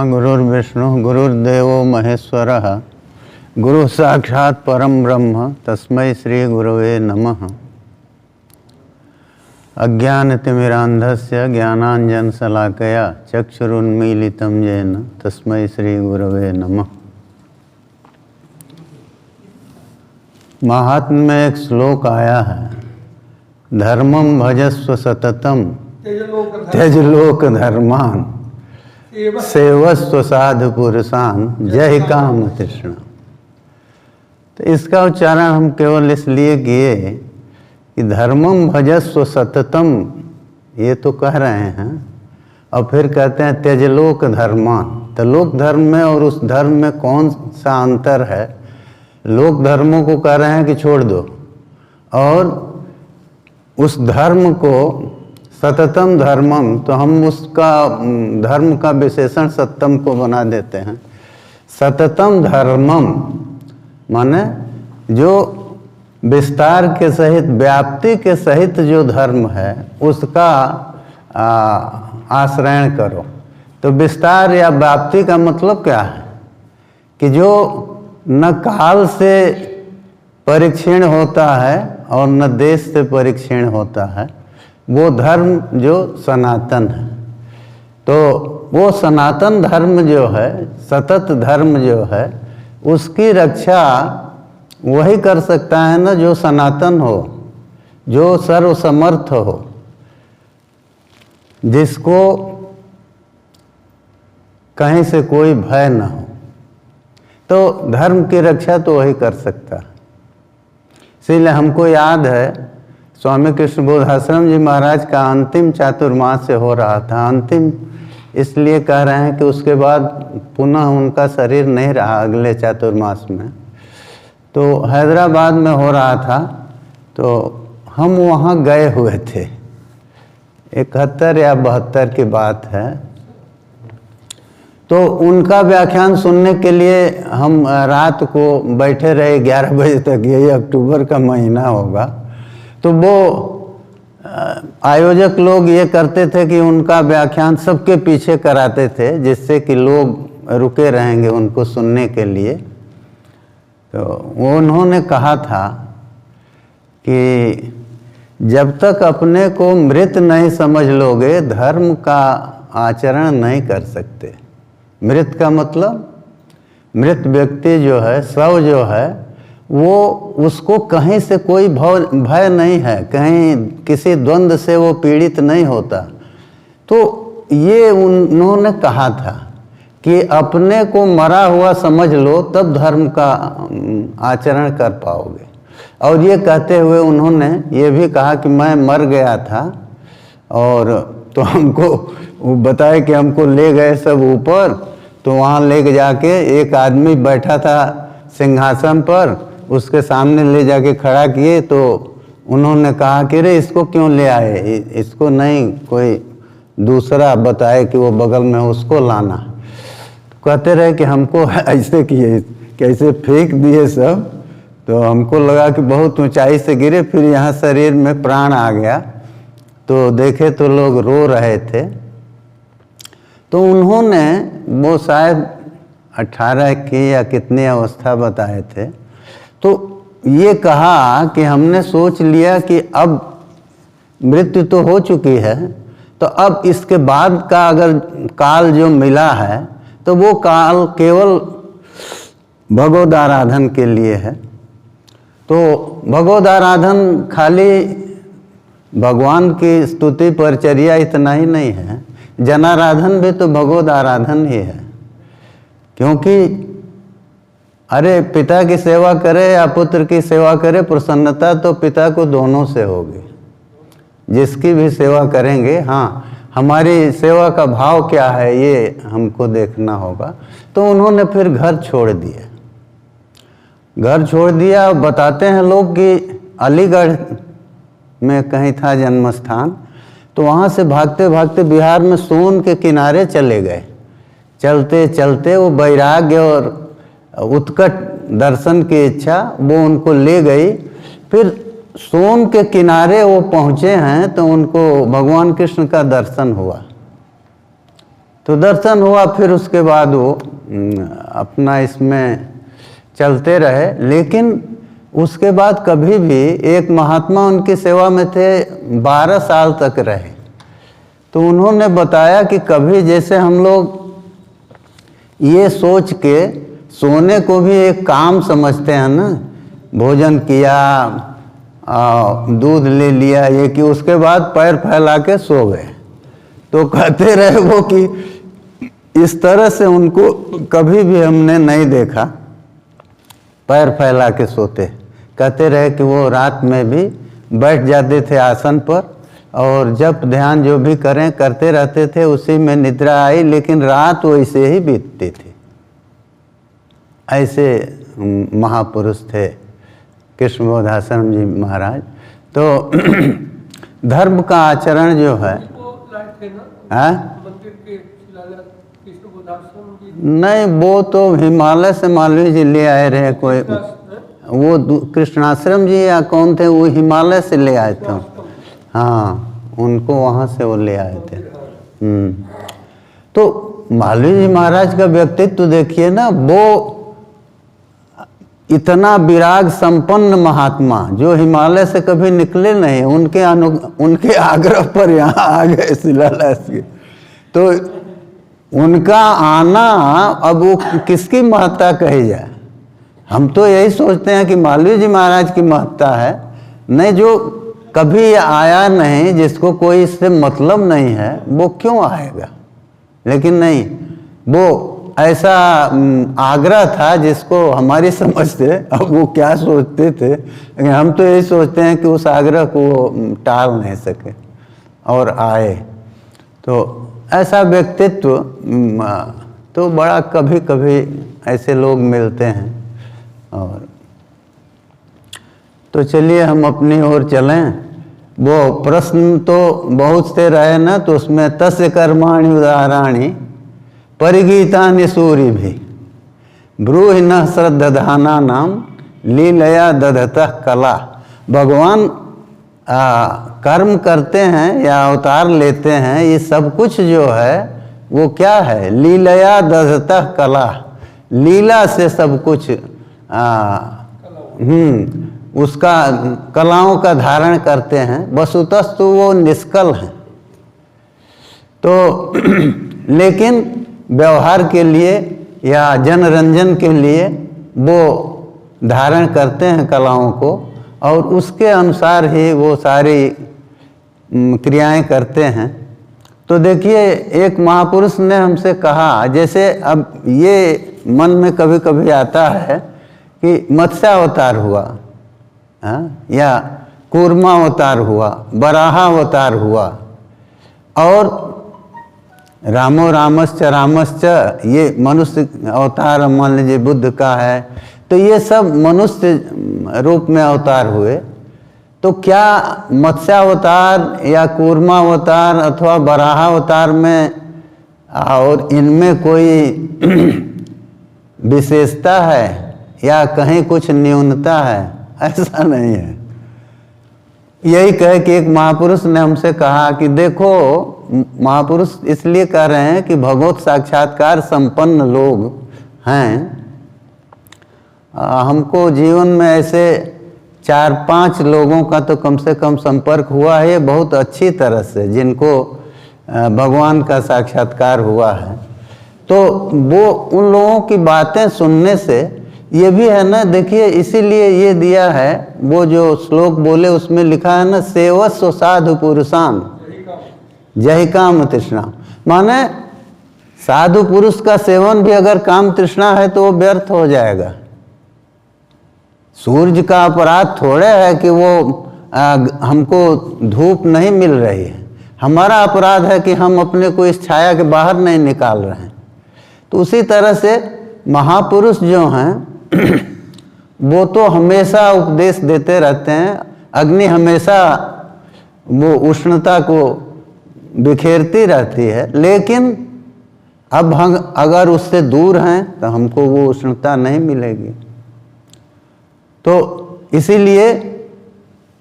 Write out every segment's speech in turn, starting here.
गुरुर्विष्णु गुरुर्देवो महेश्वरः गुरु साक्षात् परम ब्रह्म तस्मै श्री गुरवे नमः। अज्ञानतिमिरान्धस्य ज्ञानाञ्जनशलाकया चक्षुरुन्मीलितं येन तस्मै श्री गुरवे नमः। महात्म्य में एक श्लोक आया है, धर्मं भजस्व सततम त्यजलोक धर्मान सेवस्व साधु पुरुषान जय काम तृष्णा। तो इसका उच्चारण हम केवल इसलिए किए कि धर्मम भजस्व सततम ये तो कह रहे हैं, और फिर कहते हैं त्यजलोक धर्मान। तो लोक धर्म में और उस धर्म में कौन सा अंतर है? लोक धर्मों को कह रहे हैं कि छोड़ दो, और उस धर्म को सततम धर्मम, तो हम उसका धर्म का विशेषण सत्यम को बना देते हैं। सततम धर्मम माने जो विस्तार के सहित व्याप्ति के सहित जो धर्म है उसका आश्रयण करो। तो विस्तार या व्याप्ति का मतलब क्या है कि जो न काल से परिक्षीण होता है और न देश से परिक्षीण होता है, वो धर्म जो सनातन है। तो वो सनातन धर्म जो है, सतत धर्म जो है, उसकी रक्षा वही कर सकता है ना जो सनातन हो, जो सर्वसमर्थ हो, जिसको कहीं से कोई भय न हो। तो धर्म की रक्षा तो वही कर सकता है। इसीलिए हमको याद है स्वामी कृष्ण बोधाश्रम जी महाराज का अंतिम चातुर्मास से हो रहा था। अंतिम इसलिए कह रहे हैं कि उसके बाद पुनः उनका शरीर नहीं रहा अगले चातुर्मास में। तो हैदराबाद में हो रहा था, तो हम वहाँ गए हुए थे। 71 या 72 की बात है। तो उनका व्याख्यान सुनने के लिए हम रात को बैठे रहे 11 बजे तक। यही अक्टूबर का महीना होगा। तो वो आयोजक लोग ये करते थे कि उनका व्याख्यान सबके पीछे कराते थे, जिससे कि लोग रुके रहेंगे उनको सुनने के लिए। तो उन्होंने कहा था कि जब तक अपने को मृत नहीं समझ लोगे, धर्म का आचरण नहीं कर सकते। मृत का मतलब मृत व्यक्ति जो है, शव जो है, वो उसको कहीं से कोई भय नहीं है, कहीं किसी द्वंद्व से वो पीड़ित नहीं होता। तो ये उन्होंने कहा था कि अपने को मरा हुआ समझ लो, तब धर्म का आचरण कर पाओगे। और ये कहते हुए उन्होंने ये भी कहा कि मैं मर गया था, और तो हमको वो बताए कि हमको ले गए सब ऊपर। तो वहाँ ले जाके एक आदमी बैठा था सिंहासन पर, उसके सामने ले जाके खड़ा किए। तो उन्होंने कहा कि रे इसको क्यों ले आए, इसको नहीं कोई दूसरा बताए कि वो बगल में उसको लाना। कहते रहे कि हमको ऐसे किए, कैसे फेंक दिए सब। तो हमको लगा कि बहुत ऊंचाई से गिरे, फिर यहाँ शरीर में प्राण आ गया। तो देखे तो लोग रो रहे थे। तो उन्होंने वो शायद 18 की या कितनी अवस्था बताए थे। तो ये कहा कि हमने सोच लिया कि अब मृत्यु तो हो चुकी है, तो अब इसके बाद का अगर काल जो मिला है, तो वो काल केवल भगवद आराधन के लिए है। तो भगवद आराधन खाली भगवान की स्तुति परिचर्या इतना ही नहीं है, जनाराधन भी तो भगवद आराधन ही है। क्योंकि अरे पिता की सेवा करे या पुत्र की सेवा करे, प्रसन्नता तो पिता को दोनों से होगी। जिसकी भी सेवा करेंगे, हाँ, हमारी सेवा का भाव क्या है ये हमको देखना होगा। तो उन्होंने फिर घर छोड़ दिया। घर छोड़ दिया। बताते हैं लोग कि अलीगढ़ में कहीं था जन्म स्थान। तो वहाँ से भागते भागते बिहार में सोन के किनारे चले गए। चलते चलते वो वैराग्य और उत्कट दर्शन की इच्छा वो उनको ले गई। फिर सोन के किनारे वो पहुँचे हैं, तो उनको भगवान कृष्ण का दर्शन हुआ। तो दर्शन हुआ, फिर उसके बाद वो अपना इसमें चलते रहे। लेकिन उसके बाद कभी भी, एक महात्मा उनकी सेवा में थे, 12 साल तक रहे। तो उन्होंने बताया कि कभी जैसे हम लोग ये सोच के सोने को भी एक काम समझते हैं ना, भोजन किया, दूध ले लिया, ये कि उसके बाद पैर फैला के सो गए। तो कहते रहे वो कि इस तरह से उनको कभी भी हमने नहीं देखा पैर फैला के सोते। कहते रहे कि वो रात में भी बैठ जाते थे आसन पर, और जप ध्यान जो भी करें करते रहते थे, उसी में निद्रा आई, लेकिन रात वैसे ही बीतती थी। ऐसे महापुरुष थे कृष्णबोधाश्रम जी महाराज। तो धर्म का आचरण जो है, नहीं, वो तो हिमालय से मालवीय जी ले आए रहे। कोई वो कृष्णाश्रम जी या कौन थे, वो हिमालय से ले आए थे। हाँ, उनको वहाँ से वो ले आए थे। तो मालवीय जी महाराज का व्यक्तित्व देखिए ना, वो इतना विराग संपन्न महात्मा जो हिमालय से कभी निकले नहीं, उनके आग्रह पर यहाँ आ गए शिलान्यास के। तो उनका आना, अब वो किसकी महत्ता कही जाए। हम तो यही सोचते हैं कि मालवीय जी महाराज की महत्ता है, नहीं, जो कभी आया नहीं, जिसको कोई इससे मतलब नहीं है, वो क्यों आएगा। लेकिन नहीं, वो ऐसा आग्रह था जिसको हमारी समझ से, अब वो क्या सोचते थे, लेकिन हम तो यही सोचते हैं कि उस आग्रह को टाल नहीं सके और आए। तो ऐसा व्यक्तित्व तो बड़ा कभी कभी ऐसे लोग मिलते हैं। और तो चलिए हम अपनी ओर चलें। वो प्रश्न तो बहुत से रहे ना, तो उसमें तस्य कर्माणि उदाहरणानि परिगीतानि सूरि भी ब्रूहि न श्रद्धाना नाम लीलया दधतः कला। भगवान कर्म करते हैं या अवतार लेते हैं, ये सब कुछ जो है वो क्या है, लीलया दधतः कला, लीला से सब कुछ उसका कलाओं का धारण करते हैं। वस्तुतस्तु वो निष्कल हैं, तो लेकिन व्यवहार के लिए या जनरंजन के लिए वो धारण करते हैं कलाओं को, और उसके अनुसार ही वो सारी क्रियाएं करते हैं। तो देखिए, एक महापुरुष ने हमसे कहा, जैसे अब ये मन में कभी कभी आता है कि मत्स्यावतार हुआ, या कूर्मावतार हुआ, वराहावतार हुआ, और रामो रामश्च रामश्च, ये मनुष्य अवतार मान लीजिए बुद्ध का है, तो ये सब मनुष्य रूप में अवतार हुए। तो क्या मत्स्यावतार या कूर्मावतार अथवा वराहावतार में और इनमें कोई विशेषता है या कहीं कुछ न्यूनता है? ऐसा नहीं है। यही कहे कि एक महापुरुष ने हमसे कहा कि देखो, महापुरुष इसलिए कह रहे हैं कि भगवत साक्षात्कार संपन्न लोग हैं। हमको जीवन में ऐसे 4-5 लोगों का तो कम से कम संपर्क हुआ है बहुत अच्छी तरह से, जिनको भगवान का साक्षात्कार हुआ है। तो वो उन लोगों की बातें सुनने से ये भी है ना, देखिए इसीलिए ये दिया है, वो जो श्लोक बोले उसमें लिखा है ना, सेवस्व साधु पुरुषान जहि काम तृष्णा। माने साधु पुरुष का सेवन भी अगर काम तृष्णा है तो वो व्यर्थ हो जाएगा। सूरज का अपराध थोड़े है कि वो हमको धूप नहीं मिल रही है, हमारा अपराध है कि हम अपने को इस छाया के बाहर नहीं निकाल रहे हैं। तो उसी तरह से महापुरुष जो हैं वो तो हमेशा उपदेश देते रहते हैं। अग्नि हमेशा वो उष्णता को बिखेरती रहती है, लेकिन अब हम अगर उससे दूर हैं तो हमको वो उष्णता नहीं मिलेगी। तो इसीलिए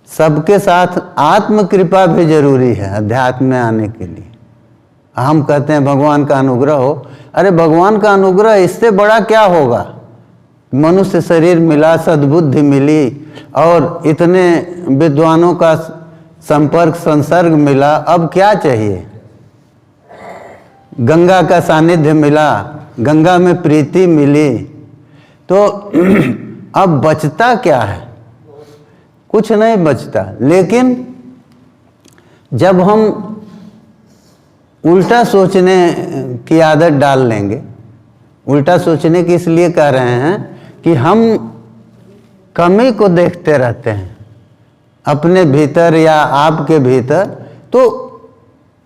सबके साथ आत्म कृपा भी जरूरी है अध्यात्म में आने के लिए। हम कहते हैं भगवान का अनुग्रह हो। अरे भगवान का अनुग्रह इससे बड़ा क्या होगा? मनुष्य शरीर मिला, सद्बुद्धि मिली और इतने विद्वानों का संपर्क संसर्ग मिला, अब क्या चाहिए? गंगा का सानिध्य मिला, गंगा में प्रीति मिली, तो अब बचता क्या है? कुछ नहीं बचता। लेकिन जब हम उल्टा सोचने की आदत डाल लेंगे, उल्टा सोचने की इसलिए कह रहे हैं कि हम कमी को देखते रहते हैं अपने भीतर या आपके भीतर, तो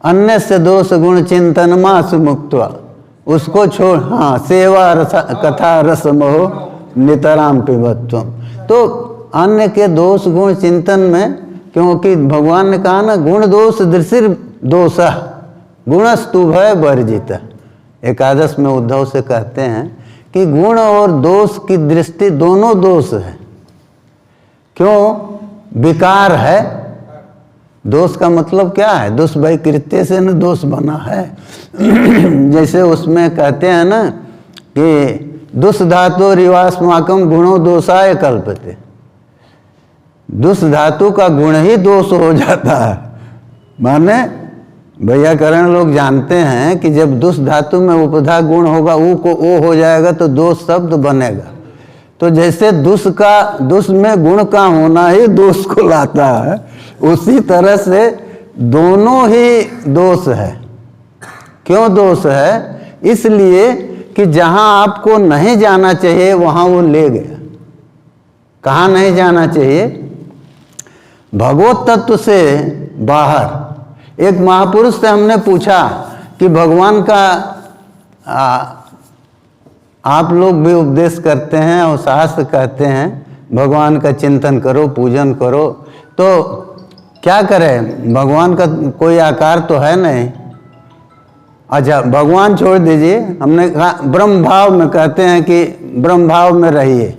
अन्य से दोष गुण चिंतन मास मुक्त्वा, उसको छोड़, हाँ, सेवा रस कथा रस मोह नितराम पिबत्वम। तो अन्य के दोष गुण चिंतन में, क्योंकि भगवान ने कहा ना, गुण दोष दृशिर दोषा गुणस्तु भय वर्जित। एकादश में उद्धव से कहते हैं कि गुण और दोष की दृष्टि दोनों दोष है। क्यों? विकार है। दोष का मतलब क्या है? दुष्वैकृत्य से न दोष बना है। जैसे उसमें कहते हैं ना कि दुष् धातु रिवास्माकम गुणों दोषाय कल्पते। दुष् धातु का गुण ही दोष हो जाता है। माने वैयाकरण लोग जानते हैं कि जब दुष् धातु में उपधा गुण होगा, ऊ को ओ हो जाएगा तो दोष शब्द बनेगा। तो जैसे दुष् में गुण का होना ही दोष को लाता है, उसी तरह से दोनों ही दोष है। क्यों दोष है? इसलिए कि जहां आपको नहीं जाना चाहिए वहां वो ले गया। कहाँ नहीं जाना चाहिए? भगवत तत्व से बाहर। एक महापुरुष से हमने पूछा कि भगवान का आप लोग भी उपदेश करते हैं और शास्त्र कहते हैं भगवान का चिंतन करो, पूजन करो, तो क्या करें? भगवान का कोई आकार तो है नहीं। अच्छा, भगवान छोड़ दीजिए, हमने कहा ब्रह्म भाव में, कहते हैं कि ब्रह्म भाव में रहिए।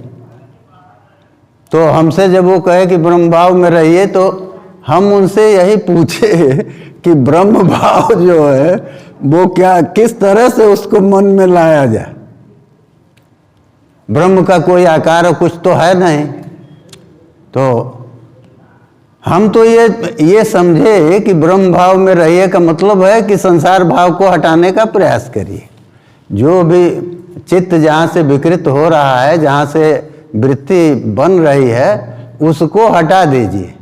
तो हमसे जब वो कहे कि ब्रह्म भाव में रहिए, तो हम उनसे यही पूछे कि ब्रह्म भाव जो है वो क्या, किस तरह से उसको मन में लाया जाए? ब्रह्म का कोई आकार कुछ तो है नहीं। तो हम तो ये समझे कि ब्रह्म भाव में रहिए का मतलब है कि संसार भाव को हटाने का प्रयास करिए। जो भी चित्त जहाँ से विकृत हो रहा है, जहाँ से वृत्ति बन रही है, उसको हटा दीजिए।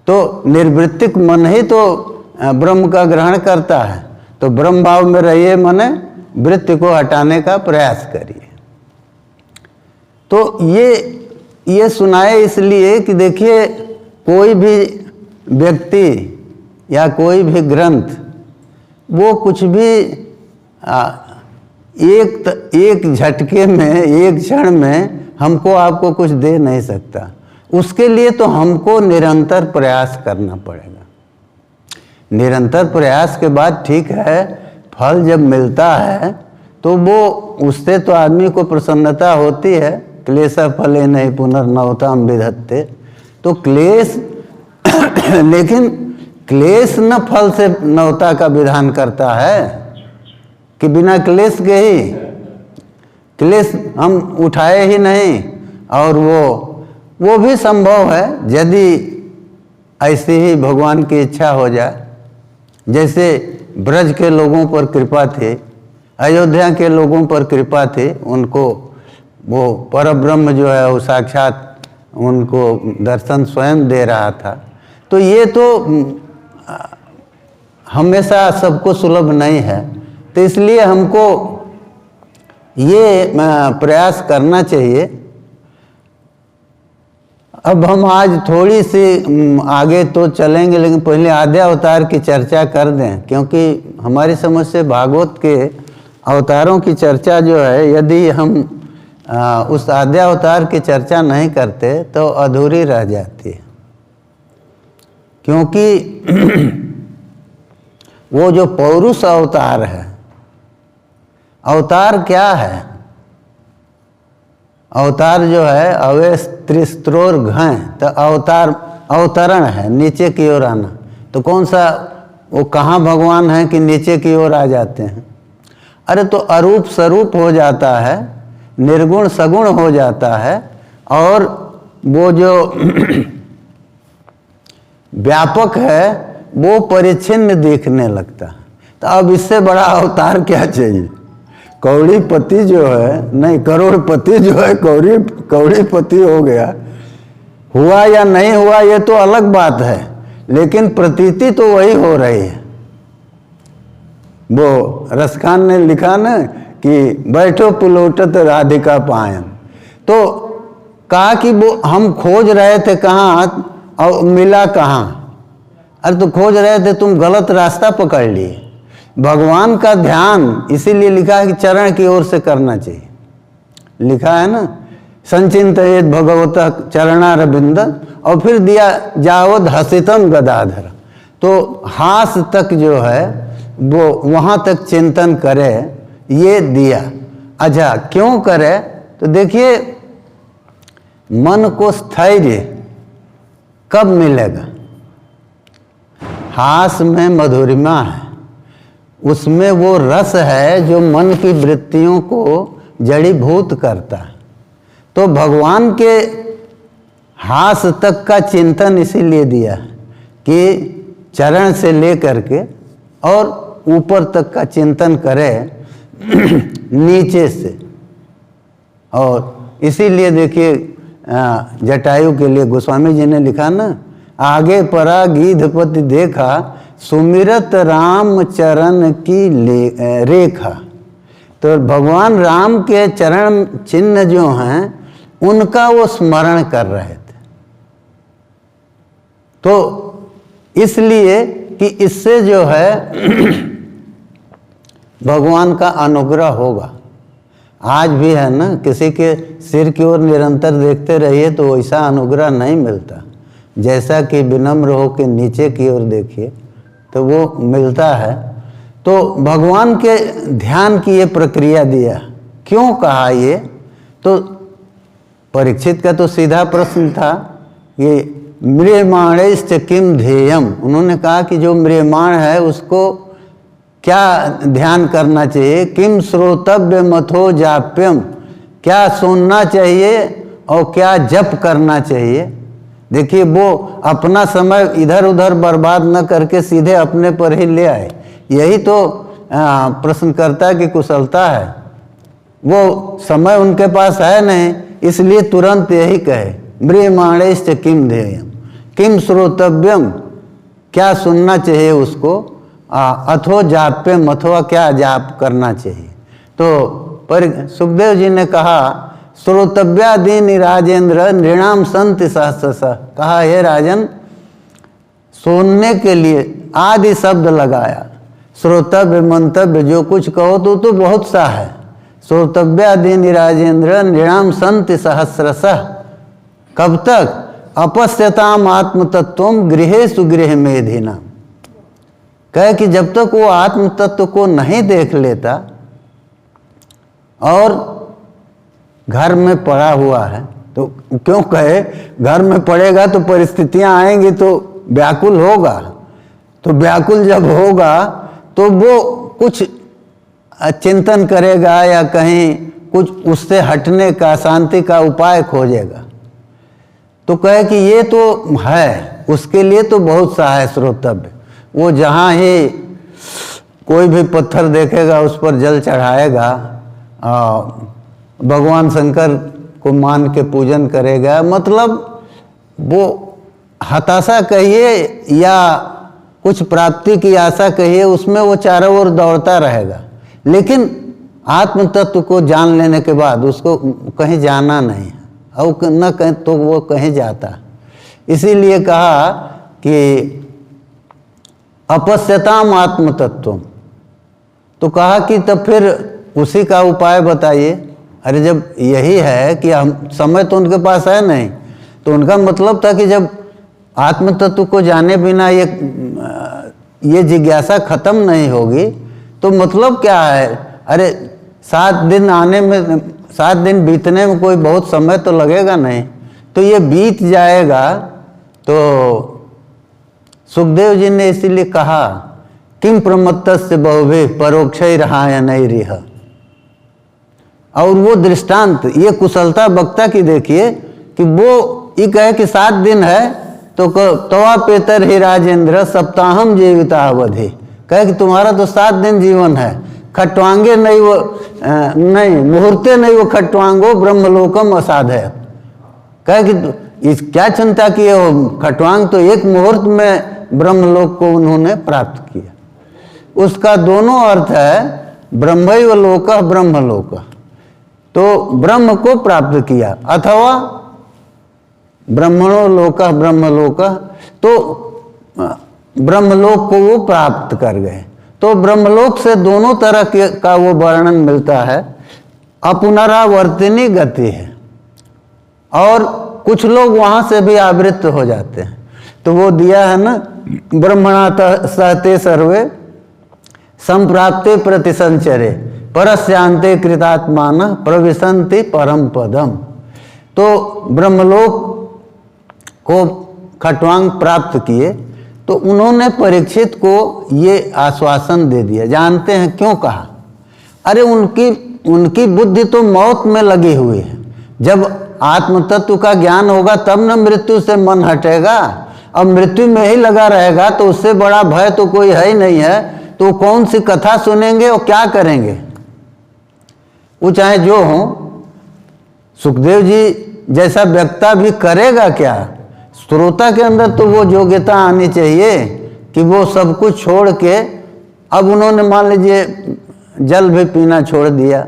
तो निर्वृत्तिक मन ही तो ब्रह्म का ग्रहण करता है। तो ब्रह्म भाव में रहिए माने वृत्ति को हटाने का प्रयास करिए। तो ये सुनाए इसलिए कि देखिए, कोई भी व्यक्ति या कोई भी ग्रंथ, वो कुछ भी एक झटके में, एक क्षण में हमको आपको कुछ दे नहीं सकता। उसके लिए तो हमको निरंतर प्रयास करना पड़ेगा। निरंतर प्रयास के बाद ठीक है, फल जब मिलता है तो वो उससे तो आदमी को प्रसन्नता होती है। क्लेश फले नहीं पुनर्नवताम विधत्ते। तो क्लेश लेकिन क्लेश न फल से नवता का विधान करता है कि बिना क्लेश के ही, क्लेश हम उठाए ही नहीं। और वो भी संभव है यदि ऐसी ही भगवान की इच्छा हो जाए। जैसे ब्रज के लोगों पर कृपा थी, अयोध्या के लोगों पर कृपा थी, उनको वो परब्रह्म जो है वो साक्षात उनको दर्शन स्वयं दे रहा था। तो ये तो हमेशा सबको सुलभ नहीं है। तो इसलिए हमको ये प्रयास करना चाहिए। अब हम आज थोड़ी सी आगे तो चलेंगे, लेकिन पहले आद्य अवतार की चर्चा कर दें, क्योंकि हमारी समझ से भागवत के अवतारों की चर्चा जो है, यदि हम उस आद्य अवतार की चर्चा नहीं करते तो अधूरी रह जाती है। क्योंकि वो जो पौरुष अवतार है, अवतार क्या है? अवतार जो है अवे त्रिस्त्रोर घय, तो अवतार अवतरण है, नीचे की ओर आना। तो कौन सा वो कहाँ भगवान हैं कि नीचे की ओर आ जाते हैं? अरे तो अरूप स्वरूप हो जाता है, निर्गुण सगुण हो जाता है, और वो जो व्यापक है वो परिच्छिन्न दिखने लगता है। तो अब इससे बड़ा अवतार क्या चाहिए? कौड़ीपति जो है, नहीं करोड़पति जो है कौड़ीपति हो गया। हुआ या नहीं हुआ ये तो अलग बात है, लेकिन प्रतीति तो वही हो रही है। वो रसखान ने लिखा ना कि बैठो पुलोटत राधिका पायन, तो कहा कि वो हम खोज रहे थे कहाँ और मिला कहाँ। अरे तो खोज रहे थे, तुम गलत रास्ता पकड़ लिए। भगवान का ध्यान इसीलिए लिखा है कि चरण की ओर से करना चाहिए। लिखा है ना, संचिंतयेत भगवतः चरणारविंद, और फिर दिया जावद हसितम गदाधर। तो हास तक जो है वो वहाँ तक चिंतन करे, ये दिया। अच्छा क्यों करे? तो देखिए मन को स्थैर्य कब मिलेगा? हास में मधुरिमा है, उसमें वो रस है जो मन की वृत्तियों को जड़ीभूत करता है। तो भगवान के हास तक का चिंतन इसीलिए दिया कि चरण से लेकर के और ऊपर तक का चिंतन करे नीचे से। और इसीलिए देखिए जटायु के लिए गोस्वामी जी ने लिखा ना, आगे परा गीधपति देखा सुमिरत राम चरण की रेखा। तो भगवान राम के चरण चिन्ह जो हैं उनका वो स्मरण कर रहे थे। तो इसलिए कि इससे जो है भगवान का अनुग्रह होगा। आज भी है ना, किसी के सिर की ओर निरंतर देखते रहिए तो वैसा अनुग्रह नहीं मिलता। जैसा कि विनम्र हो के नीचे की ओर देखिए तो वो मिलता है। तो भगवान के ध्यान की ये प्रक्रिया दिया। क्यों कहा ये? तो परीक्षित का तो सीधा प्रश्न था कि म्रियमाणश्च किम ध्येयम। उन्होंने कहा कि जो म्रियमाण है उसको क्या ध्यान करना चाहिए? किम श्रोतव्य मथो जाप्यम, क्या सुनना चाहिए और क्या जप करना चाहिए? देखिए वो अपना समय इधर उधर बर्बाद न करके सीधे अपने पर ही ले आए। यही तो प्रश्नकर्ता की कुशलता है। वो समय उनके पास है नहीं, इसलिए तुरंत यही कहे म्रियमाणश्च किम ध्येयम, किम श्रोतव्यम, क्या सुनना चाहिए उसको, अथो जाप्यम, अथवा क्या जाप करना चाहिए। तो पर सुखदेव जी ने कहा श्रोतव्यादीनि राजेंद्र नृणाम संति सहस्रशः। कहा हे राजन, सुनने के लिए आदि शब्द लगाया। श्रोतव्य मंतव्य जो कुछ कहो तो बहुत सा है। श्रोतव्यादीनि राजेंद्र नृणाम संति सहस्रशः। कब तक? अपश्यताम आत्मतत्वम गृहेषु गृह मेधिनाम। कहे कि जब तक वो आत्म तत्व को नहीं देख लेता और घर में पड़ा हुआ है, तो क्यों कहे घर में पड़ेगा तो परिस्थितियां आएंगी तो व्याकुल होगा। तो व्याकुल जब होगा तो वो कुछ चिंतन करेगा या कहीं कुछ उससे हटने का, शांति का उपाय खोजेगा। तो कहे कि ये तो है, उसके लिए तो बहुत सा है श्रोतव्य। वो जहाँ ही कोई भी पत्थर देखेगा उस पर जल चढ़ाएगा, भगवान शंकर को मान के पूजन करेगा। मतलब वो हताशा कहिए या कुछ प्राप्ति की आशा कहिए, उसमें वो चारों ओर दौड़ता रहेगा। लेकिन आत्म तत्व को जान लेने के बाद उसको कहीं जाना नहीं है, और न कहीं तो वो कहीं जाता। इसीलिए कहा कि अपश्यताम आत्म तत्व। तो कहा कि तब फिर उसी का उपाय बताइए। अरे जब यही है कि हम समय तो उनके पास है नहीं, तो उनका मतलब था कि जब आत्म तत्व को जाने बिना ये जिज्ञासा खत्म नहीं होगी तो मतलब क्या है? अरे 7 दिन आने में, 7 दिन बीतने में कोई बहुत समय तो लगेगा नहीं, तो ये बीत जाएगा। तो सुखदेव जी ने इसीलिए कहा किम प्रमत्तस्य बहुभि परोक्षैर्हाय नैरिह। और वो दृष्टांत, ये कुशलता वक्ता की देखिए कि वो ये कहे कि 7 दिन है तो तवा पेतर ही राजेंद्र सप्ताहम जीविता अवधि, कहे कि तुम्हारा तो 7 दिन जीवन है, खट्वांगे नहीं वो नहीं मुहूर्ते नहीं वो खट्वांगो ब्रह्मलोकम असाधय। कहे कि इस क्या चिंता की है, वो खट्वांग तो एक मुहूर्त में ब्रह्मलोक को उन्होंने प्राप्त किया। उसका दोनों अर्थ है ब्रह्मैव लोकः ब्रह्मलोक, तो ब्रह्म को प्राप्त किया, अथवा ब्रह्मणो लोकः ब्रह्मलोकः, तो ब्रह्मलोक को वो प्राप्त कर गए। तो ब्रह्मलोक से दोनों तरह का वो वर्णन मिलता है। अपुनरावर्तिनी गति है, और कुछ लोग वहां से भी आवृत्त हो जाते हैं। तो वो दिया है ना, ब्रह्मणा सहते सर्वे संप्राप्ते प्रतिसंचरे परस्यांते कृतात्मान प्रविशन्ति परम पदम। तो ब्रह्मलोक को खट्वांग प्राप्त किए तो उन्होंने परीक्षित को ये आश्वासन दे दिया। जानते हैं क्यों कहा? अरे उनकी बुद्धि तो मौत में लगी हुई है। जब आत्म तत्व का ज्ञान होगा तब न मृत्यु से मन हटेगा। अब मृत्यु में ही लगा रहेगा तो उससे बड़ा भय तो कोई है ही नहीं है। तो कौन सी कथा सुनेंगे और क्या करेंगे? वो चाहे जो हो, सुखदेव जी जैसा वक्ता भी करेगा क्या? श्रोता के अंदर तो वो योग्यता आनी चाहिए कि वो सब कुछ छोड़ के, अब उन्होंने मान लीजिए जल भी पीना छोड़ दिया,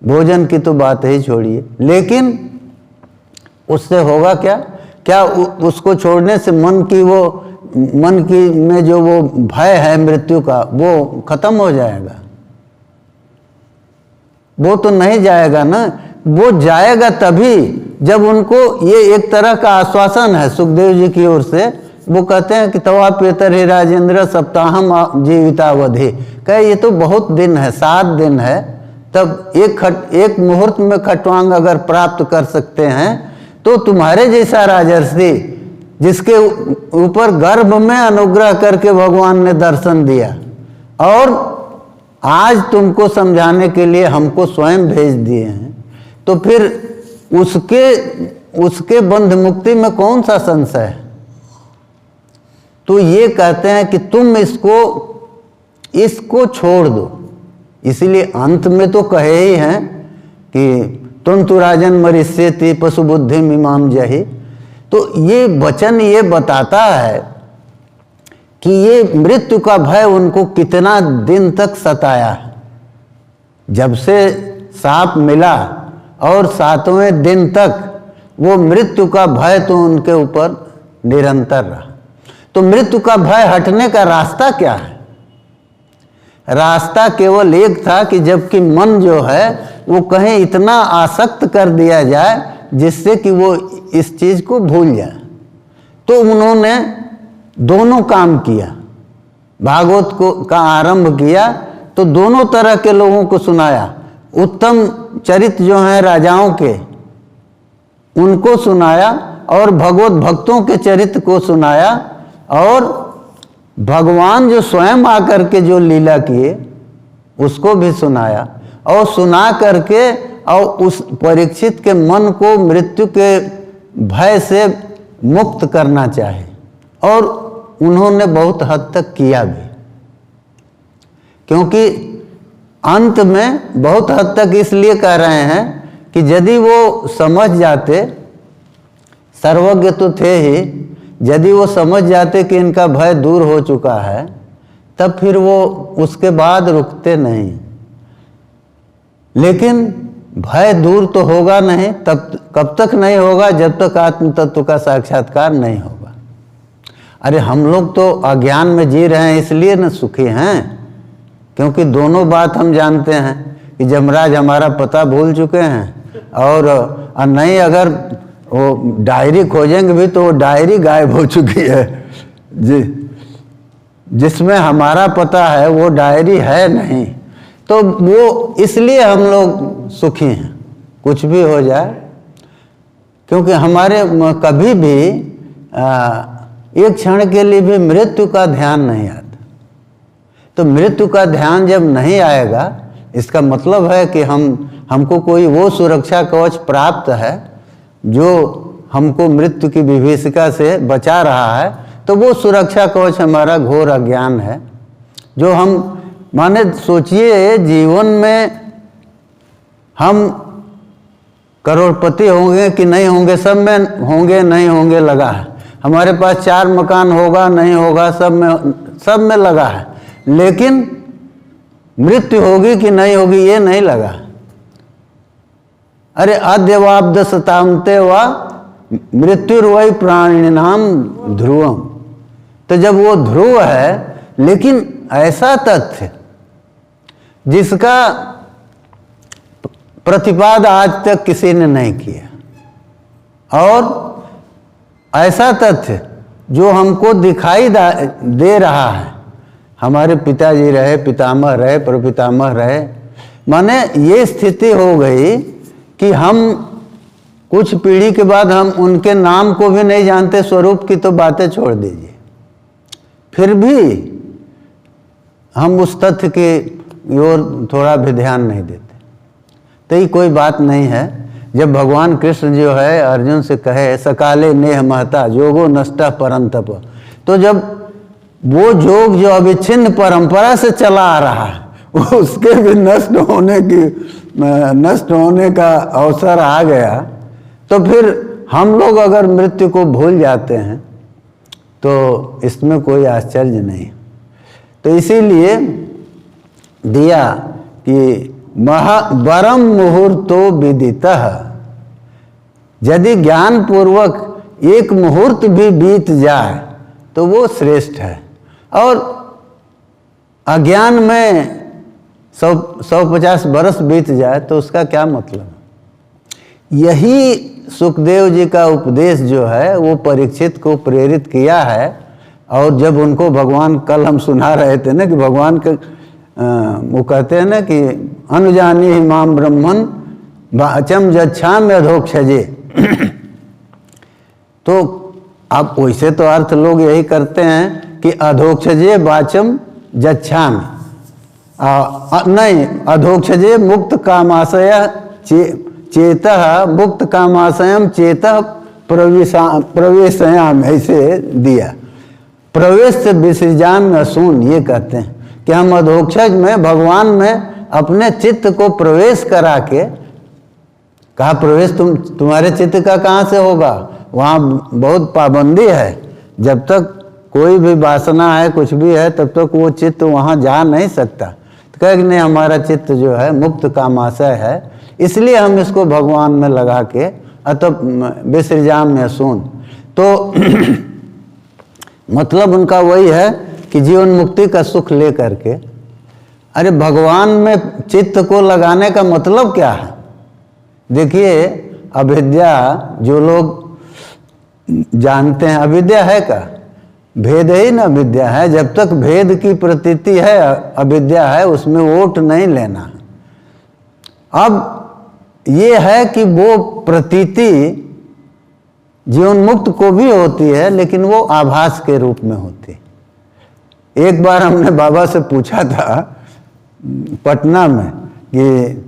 भोजन की तो बात ही छोड़िए, लेकिन उससे होगा क्या? क्या उसको छोड़ने से मन की में जो वो भय है मृत्यु का वो खत्म हो जाएगा? वो तो नहीं जाएगा ना। वो जाएगा तभी जब उनको ये एक तरह का आश्वासन है सुखदेव जी की ओर से। वो कहते हैं कि तवा पेतर ही राजेंद्र सप्ताहम जीवितावधि। कहे ये तो बहुत दिन है, 7 दिन है, तब एक मुहूर्त में खट्वांग अगर प्राप्त कर सकते हैं तो तुम्हारे जैसा राजर्षि जिसके ऊपर गर्भ में अनुग्रह करके भगवान ने दर्शन दिया और आज तुमको समझाने के लिए हमको स्वयं भेज दिए हैं, तो फिर उसके बंध मुक्ति में कौन सा संशय है? तो ये कहते हैं कि तुम इसको छोड़ दो। इसीलिए अंत में तो कहे ही हैं कि तुम तो राजन मरिष्यति पशु बुद्धि मीमाम जहि। तो ये वचन ये बताता है कि ये मृत्यु का भय उनको कितना दिन तक सताया है। जब से सांप मिला और 7वें दिन तक वो मृत्यु का भय तो उनके ऊपर निरंतर रहा। तो मृत्यु का भय हटने का रास्ता क्या है? रास्ता केवल एक था कि जबकि मन जो है वो कहीं इतना आसक्त कर दिया जाए जिससे कि वो इस चीज को भूल जाए। तो उन्होंने दोनों काम किया। भागवत का आरंभ किया तो दोनों तरह के लोगों को सुनाया। उत्तम चरित्र जो हैं राजाओं के उनको सुनाया और भगवत भक्तों के चरित्र को सुनाया और भगवान जो स्वयं आकर के जो लीला किए उसको भी सुनाया और सुना करके और उस परीक्षित के मन को मृत्यु के भय से मुक्त करना चाहे और उन्होंने बहुत हद तक किया भी, क्योंकि अंत में बहुत हद तक इसलिए कह रहे हैं कि यदि वो समझ जाते, सर्वज्ञ तो थे ही, यदि वो समझ जाते कि इनका भय दूर हो चुका है तब फिर वो उसके बाद रुकते नहीं। लेकिन भय दूर तो होगा नहीं, तब कब तक नहीं होगा? जब तक आत्म तत्व का साक्षात्कार नहीं होगा। अरे हम लोग तो अज्ञान में जी रहे हैं इसलिए न सुखी हैं, क्योंकि दोनों बात हम जानते हैं कि जमराज हमारा पता भूल चुके हैं और नहीं अगर वो डायरी खोजेंगे भी तो वो डायरी गायब हो चुकी है जी, जिसमें हमारा पता है वो डायरी है नहीं। तो वो इसलिए हम लोग सुखी हैं कुछ भी हो जाए, क्योंकि हमारे कभी भी एक क्षण के लिए भी मृत्यु का ध्यान नहीं आता। तो मृत्यु का ध्यान जब नहीं आएगा, इसका मतलब है कि हमको कोई वो सुरक्षा कवच प्राप्त है जो हमको मृत्यु की विभीषिका से बचा रहा है। तो वो सुरक्षा कवच हमारा घोर अज्ञान है, जो हम माने सोचिए जीवन में हम करोड़पति होंगे कि नहीं होंगे, सब में होंगे नहीं होंगे लगा है। हमारे पास 4 मकान होगा नहीं होगा, सब में लगा है, लेकिन मृत्यु होगी कि नहीं होगी ये नहीं लगा। अरे अद्यवाब्द सतामते व मृत्युर्वै प्राणिनाम ध्रुवम। तो जब वो ध्रुव है, लेकिन ऐसा तथ्य जिसका प्रतिपाद आज तक किसी ने नहीं किया, और ऐसा तथ्य जो हमको दिखाई दे रहा है, हमारे पिताजी रहे, पितामह रहे, प्रपितामह रहे, माने ये स्थिति हो गई कि हम कुछ पीढ़ी के बाद हम उनके नाम को भी नहीं जानते, स्वरूप की तो बातें छोड़ दीजिए, फिर भी हम उस तथ्य की ओर थोड़ा भी ध्यान नहीं देते। तो ये कोई बात नहीं है। जब भगवान कृष्ण जो है अर्जुन से कहे सकाले नेह महता जोगो नष्टा परंतप, तो जब वो जोग जो अविच्छिन्न परंपरा से चला आ रहा है उसके भी नष्ट होने का अवसर आ गया, तो फिर हम लोग अगर मृत्यु को भूल जाते हैं तो इसमें कोई आश्चर्य नहीं। तो इसीलिए दिया कि बरम मुहूर्तो विदितः, यदि ज्ञान पूर्वक एक मुहूर्त भी बीत जाए तो वो श्रेष्ठ है, और अज्ञान में 150 बरस बीत जाए तो उसका क्या मतलब। यही सुखदेव जी का उपदेश जो है वो परीक्षित को प्रेरित किया है। और जब उनको भगवान, कल हम सुना रहे थे ना कि भगवान के वो कहते हैं ना कि अनुजानी ही माम ब्रह्मन वाचम जच्छाम अधोक्षजे। तो अब वैसे तो अर्थ लोग यही करते हैं कि अधोक्षजे वाचम जच्छामि, नहीं अधोक्षजे मुक्त कामाशय चेतः मुक्त कामाशयम चेतः प्रवेशयाम, ऐसे दिया। प्रवेश से विसर्जन असून, ये कहते हैं कि हम अधोक्षज में भगवान में अपने चित्त को प्रवेश करा के, कहा प्रवेश तुम्हारे चित्त का कहाँ से होगा, वहाँ बहुत पाबंदी है, जब तक कोई भी वासना है कुछ भी है तब तक वो चित्त वहाँ जा नहीं सकता। तो कहे कि नहीं हमारा चित्त जो है मुक्त कामाशय है, इसलिए हम इसको भगवान में लगा के अतः विसर्जन में सुन। तो मतलब उनका वही है कि जीवन मुक्ति का सुख ले करके, अरे भगवान में चित्त को लगाने का मतलब क्या है। देखिए अविद्या जो लोग जानते हैं, अविद्या है का भेद ही ना विद्या है। जब तक भेद की प्रतीति है अविद्या है, उसमें वोट नहीं लेना। अब ये है कि वो प्रतीति जीवन मुक्त को भी होती है, लेकिन वो आभास के रूप में होती है। एक बार हमने बाबा से पूछा था पटना में कि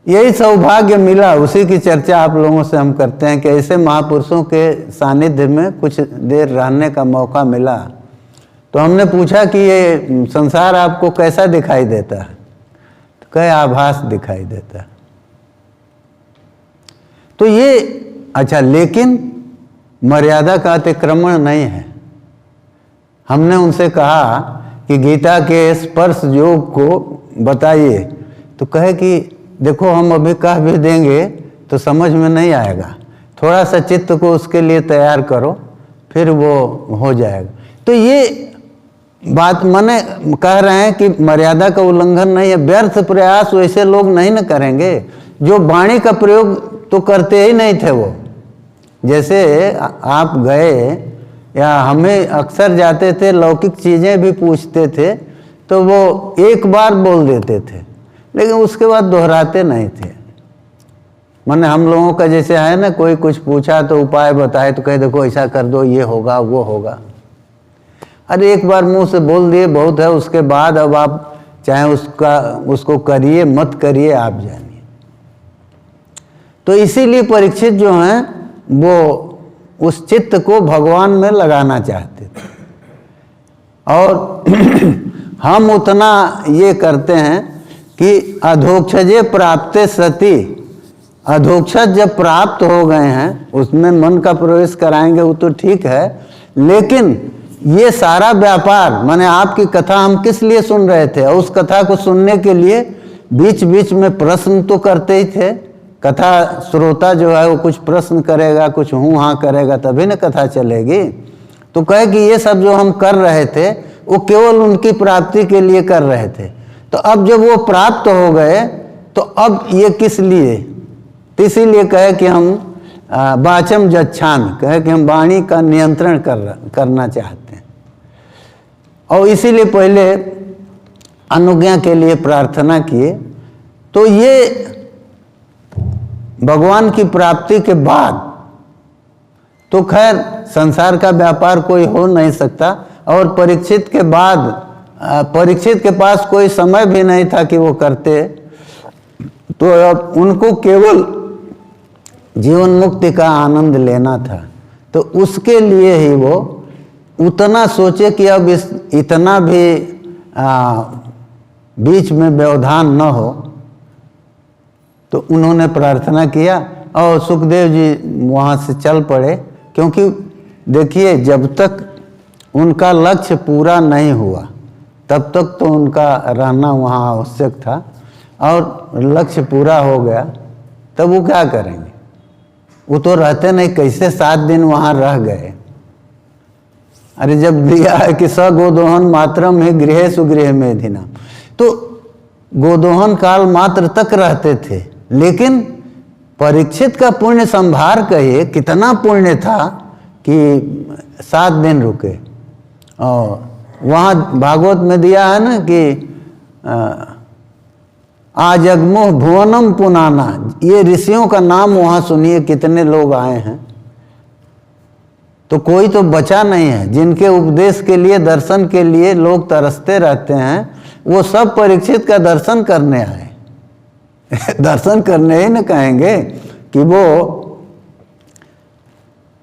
यही सौभाग्य मिला, उसी की चर्चा आप लोगों से हम करते हैं कि ऐसे महापुरुषों के सानिध्य में कुछ देर रहने का मौका मिला। तो हमने पूछा कि ये संसार आपको कैसा दिखाई देता है, तो कहे आभास दिखाई देता है। तो ये अच्छा, लेकिन मर्यादा का अतिक्रमण नहीं है। हमने उनसे कहा कि गीता के स्पर्श योग को बताइए, तो कहे कि देखो हम अभी कह भी देंगे तो समझ में नहीं आएगा, थोड़ा सा चित्त को उसके लिए तैयार करो फिर वो हो जाएगा। तो ये बात माने कह रहे हैं कि मर्यादा का उल्लंघन नहीं है। व्यर्थ प्रयास वैसे लोग नहीं न करेंगे जो वाणी का प्रयोग तो करते ही नहीं थे। वो जैसे आप गए या हमें अक्सर जाते थे, लौकिक चीज़ें भी पूछते थे तो वो एक बार बोल देते थे, लेकिन उसके बाद दोहराते नहीं थे। माने हम लोगों का जैसे है ना, कोई कुछ पूछा तो उपाय बताए तो कहे देखो ऐसा कर दो, ये होगा वो होगा। अरे एक बार मुंह से बोल दिए बहुत है, उसके बाद अब आप चाहे उसको करिए मत करिए, आप जानिए। तो इसीलिए परीक्षित जो हैं वो उस चित्त को भगवान में लगाना चाहते थे। और हम उतना ये करते हैं कि अधोक्षजे प्राप्ते सति, अधोक्षज जब प्राप्त हो गए हैं उसमें मन का प्रवेश कराएंगे वो तो ठीक है, लेकिन ये सारा व्यापार माने आपकी कथा हम किस लिए सुन रहे थे, और उस कथा को सुनने के लिए बीच बीच में प्रश्न तो करते ही थे। कथा श्रोता जो है वो कुछ प्रश्न करेगा, कुछ हूँ हाँ करेगा, तभी ना कथा चलेगी। तो कहे कि ये सब जो हम कर रहे थे वो केवल उनकी प्राप्ति के लिए कर रहे थे, तो अब जब वो प्राप्त हो गए तो अब ये किस लिए, तो इसीलिए कहे कि हम वाचम जच्छान, कहे कि हम वाणी का नियंत्रण करना चाहते हैं। और इसीलिए पहले अनुज्ञा के लिए प्रार्थना किए। तो ये भगवान की प्राप्ति के बाद तो खैर संसार का व्यापार कोई हो नहीं सकता, और परीक्षित के बाद परीक्षित के पास कोई समय भी नहीं था कि वो करते, तो अब उनको केवल जीवन मुक्ति का आनंद लेना था। तो उसके लिए ही वो उतना सोचे कि अब इतना भी बीच में व्यवधान न हो, तो उन्होंने प्रार्थना किया और सुखदेव जी वहाँ से चल पड़े। क्योंकि देखिए जब तक उनका लक्ष्य पूरा नहीं हुआ तब तक तो उनका रहना वहाँ आवश्यक था, और लक्ष्य पूरा हो गया तब वो क्या करेंगे, वो तो रहते नहीं, कैसे 7 दिन वहाँ रह गए। अरे जब दिया है कि स गोदोहन मात्रम ही गृह सुगृह में धिना, तो गोदोहन काल मात्र तक रहते थे, लेकिन परीक्षित का पुण्य संभार कहिए कितना पुण्य था कि 7 दिन रुके। और वहाँ भागवत में दिया है ना कि आजगमो भुवनम पुनाना, ये ऋषियों का नाम वहाँ सुनिए कितने लोग आए हैं, तो कोई तो बचा नहीं है। जिनके उपदेश के लिए दर्शन के लिए लोग तरसते रहते हैं, वो सब परीक्षित का दर्शन करने आए। दर्शन करने ही न कहेंगे कि वो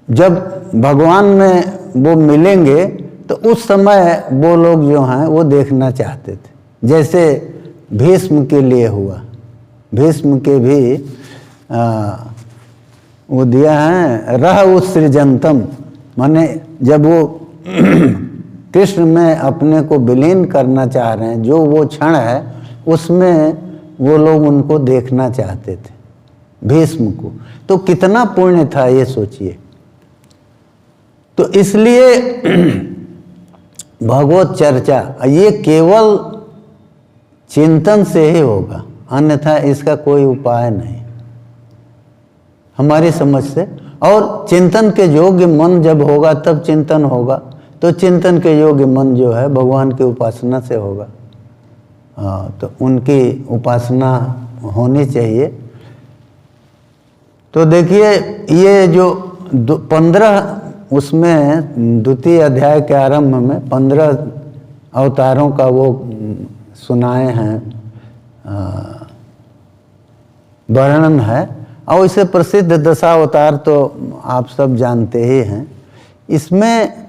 जब भगवान में वो मिलेंगे तो उस समय वो लोग जो हैं वो देखना चाहते थे। जैसे भीष्म के लिए हुआ, भीष्म के भी वो दिया है रह उत्सृजंतम, माने जब वो कृष्ण में अपने को विलीन करना चाह रहे हैं, जो वो क्षण है उसमें वो लोग उनको देखना चाहते थे भीष्म को। तो कितना पुण्य था ये सोचिए। तो इसलिए भगवत चर्चा ये केवल चिंतन से ही होगा, अन्यथा इसका कोई उपाय नहीं हमारी समझ से। और चिंतन के योग्य मन जब होगा तब चिंतन होगा, तो चिंतन के योग्य मन जो है भगवान की उपासना से होगा। तो उनकी उपासना होनी चाहिए। तो देखिए ये जो 15 उसमें द्वितीय अध्याय के आरंभ में 15 अवतारों का वो सुनाए हैं, वर्णन है। और इसे प्रसिद्ध दशावतार तो आप सब जानते ही हैं। इसमें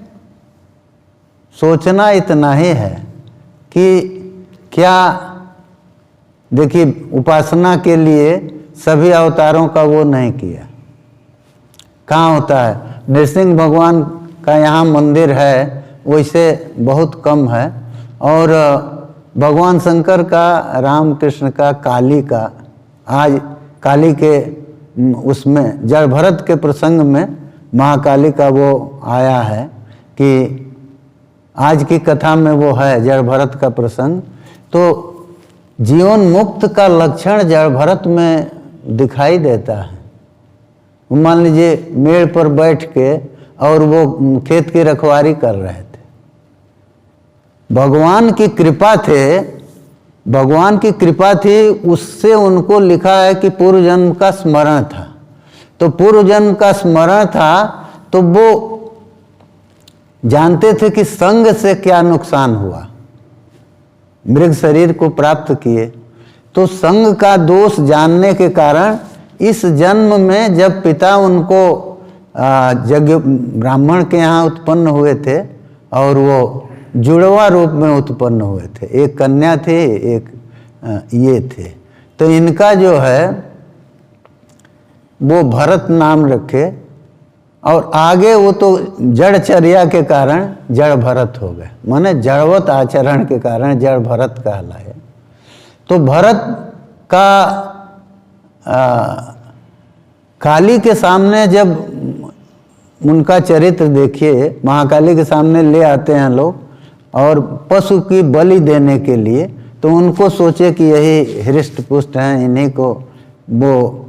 सोचना इतना ही है कि क्या देखिए उपासना के लिए सभी अवतारों का वो नहीं किया। कहाँ होता है, नृसिंह भगवान का यहाँ मंदिर है वैसे बहुत कम है, और भगवान शंकर का, राम कृष्ण का, काली का, आज काली के उसमें जड़ भरत के प्रसंग में महाकाली का वो आया है कि आज की कथा में वो है जड़ भरत का प्रसंग। तो जीवन मुक्त का लक्षण जड़ भरत में दिखाई देता है। मान लीजिए मेड़ पर बैठ के और वो खेत की रखवारी कर रहे थे, भगवान की कृपा थे, भगवान की कृपा थी, उससे उनको लिखा है कि पूर्व जन्म का स्मरण था। तो पूर्व जन्म का स्मरण था तो वो जानते थे कि संग से क्या नुकसान हुआ, मृग शरीर को प्राप्त किए, तो संग का दोष जानने के कारण इस जन्म में जब पिता उनको यज्ञ ब्राह्मण के यहाँ उत्पन्न हुए थे और वो जुड़वा रूप में उत्पन्न हुए थे, एक कन्या थी एक ये थे, तो इनका जो है वो भरत नाम रखे और आगे वो तो जड़चर्या के कारण जड़ भरत हो गए, माने जड़वत आचरण के कारण जड़ भरत कहलाए। तो भरत का काली के सामने जब उनका चरित्र देखिए, महाकाली के सामने ले आते हैं लोग और पशु की बलि देने के लिए, तो उनको सोचे कि यही हृष्ट पुष्ट हैं, इन्हीं को वो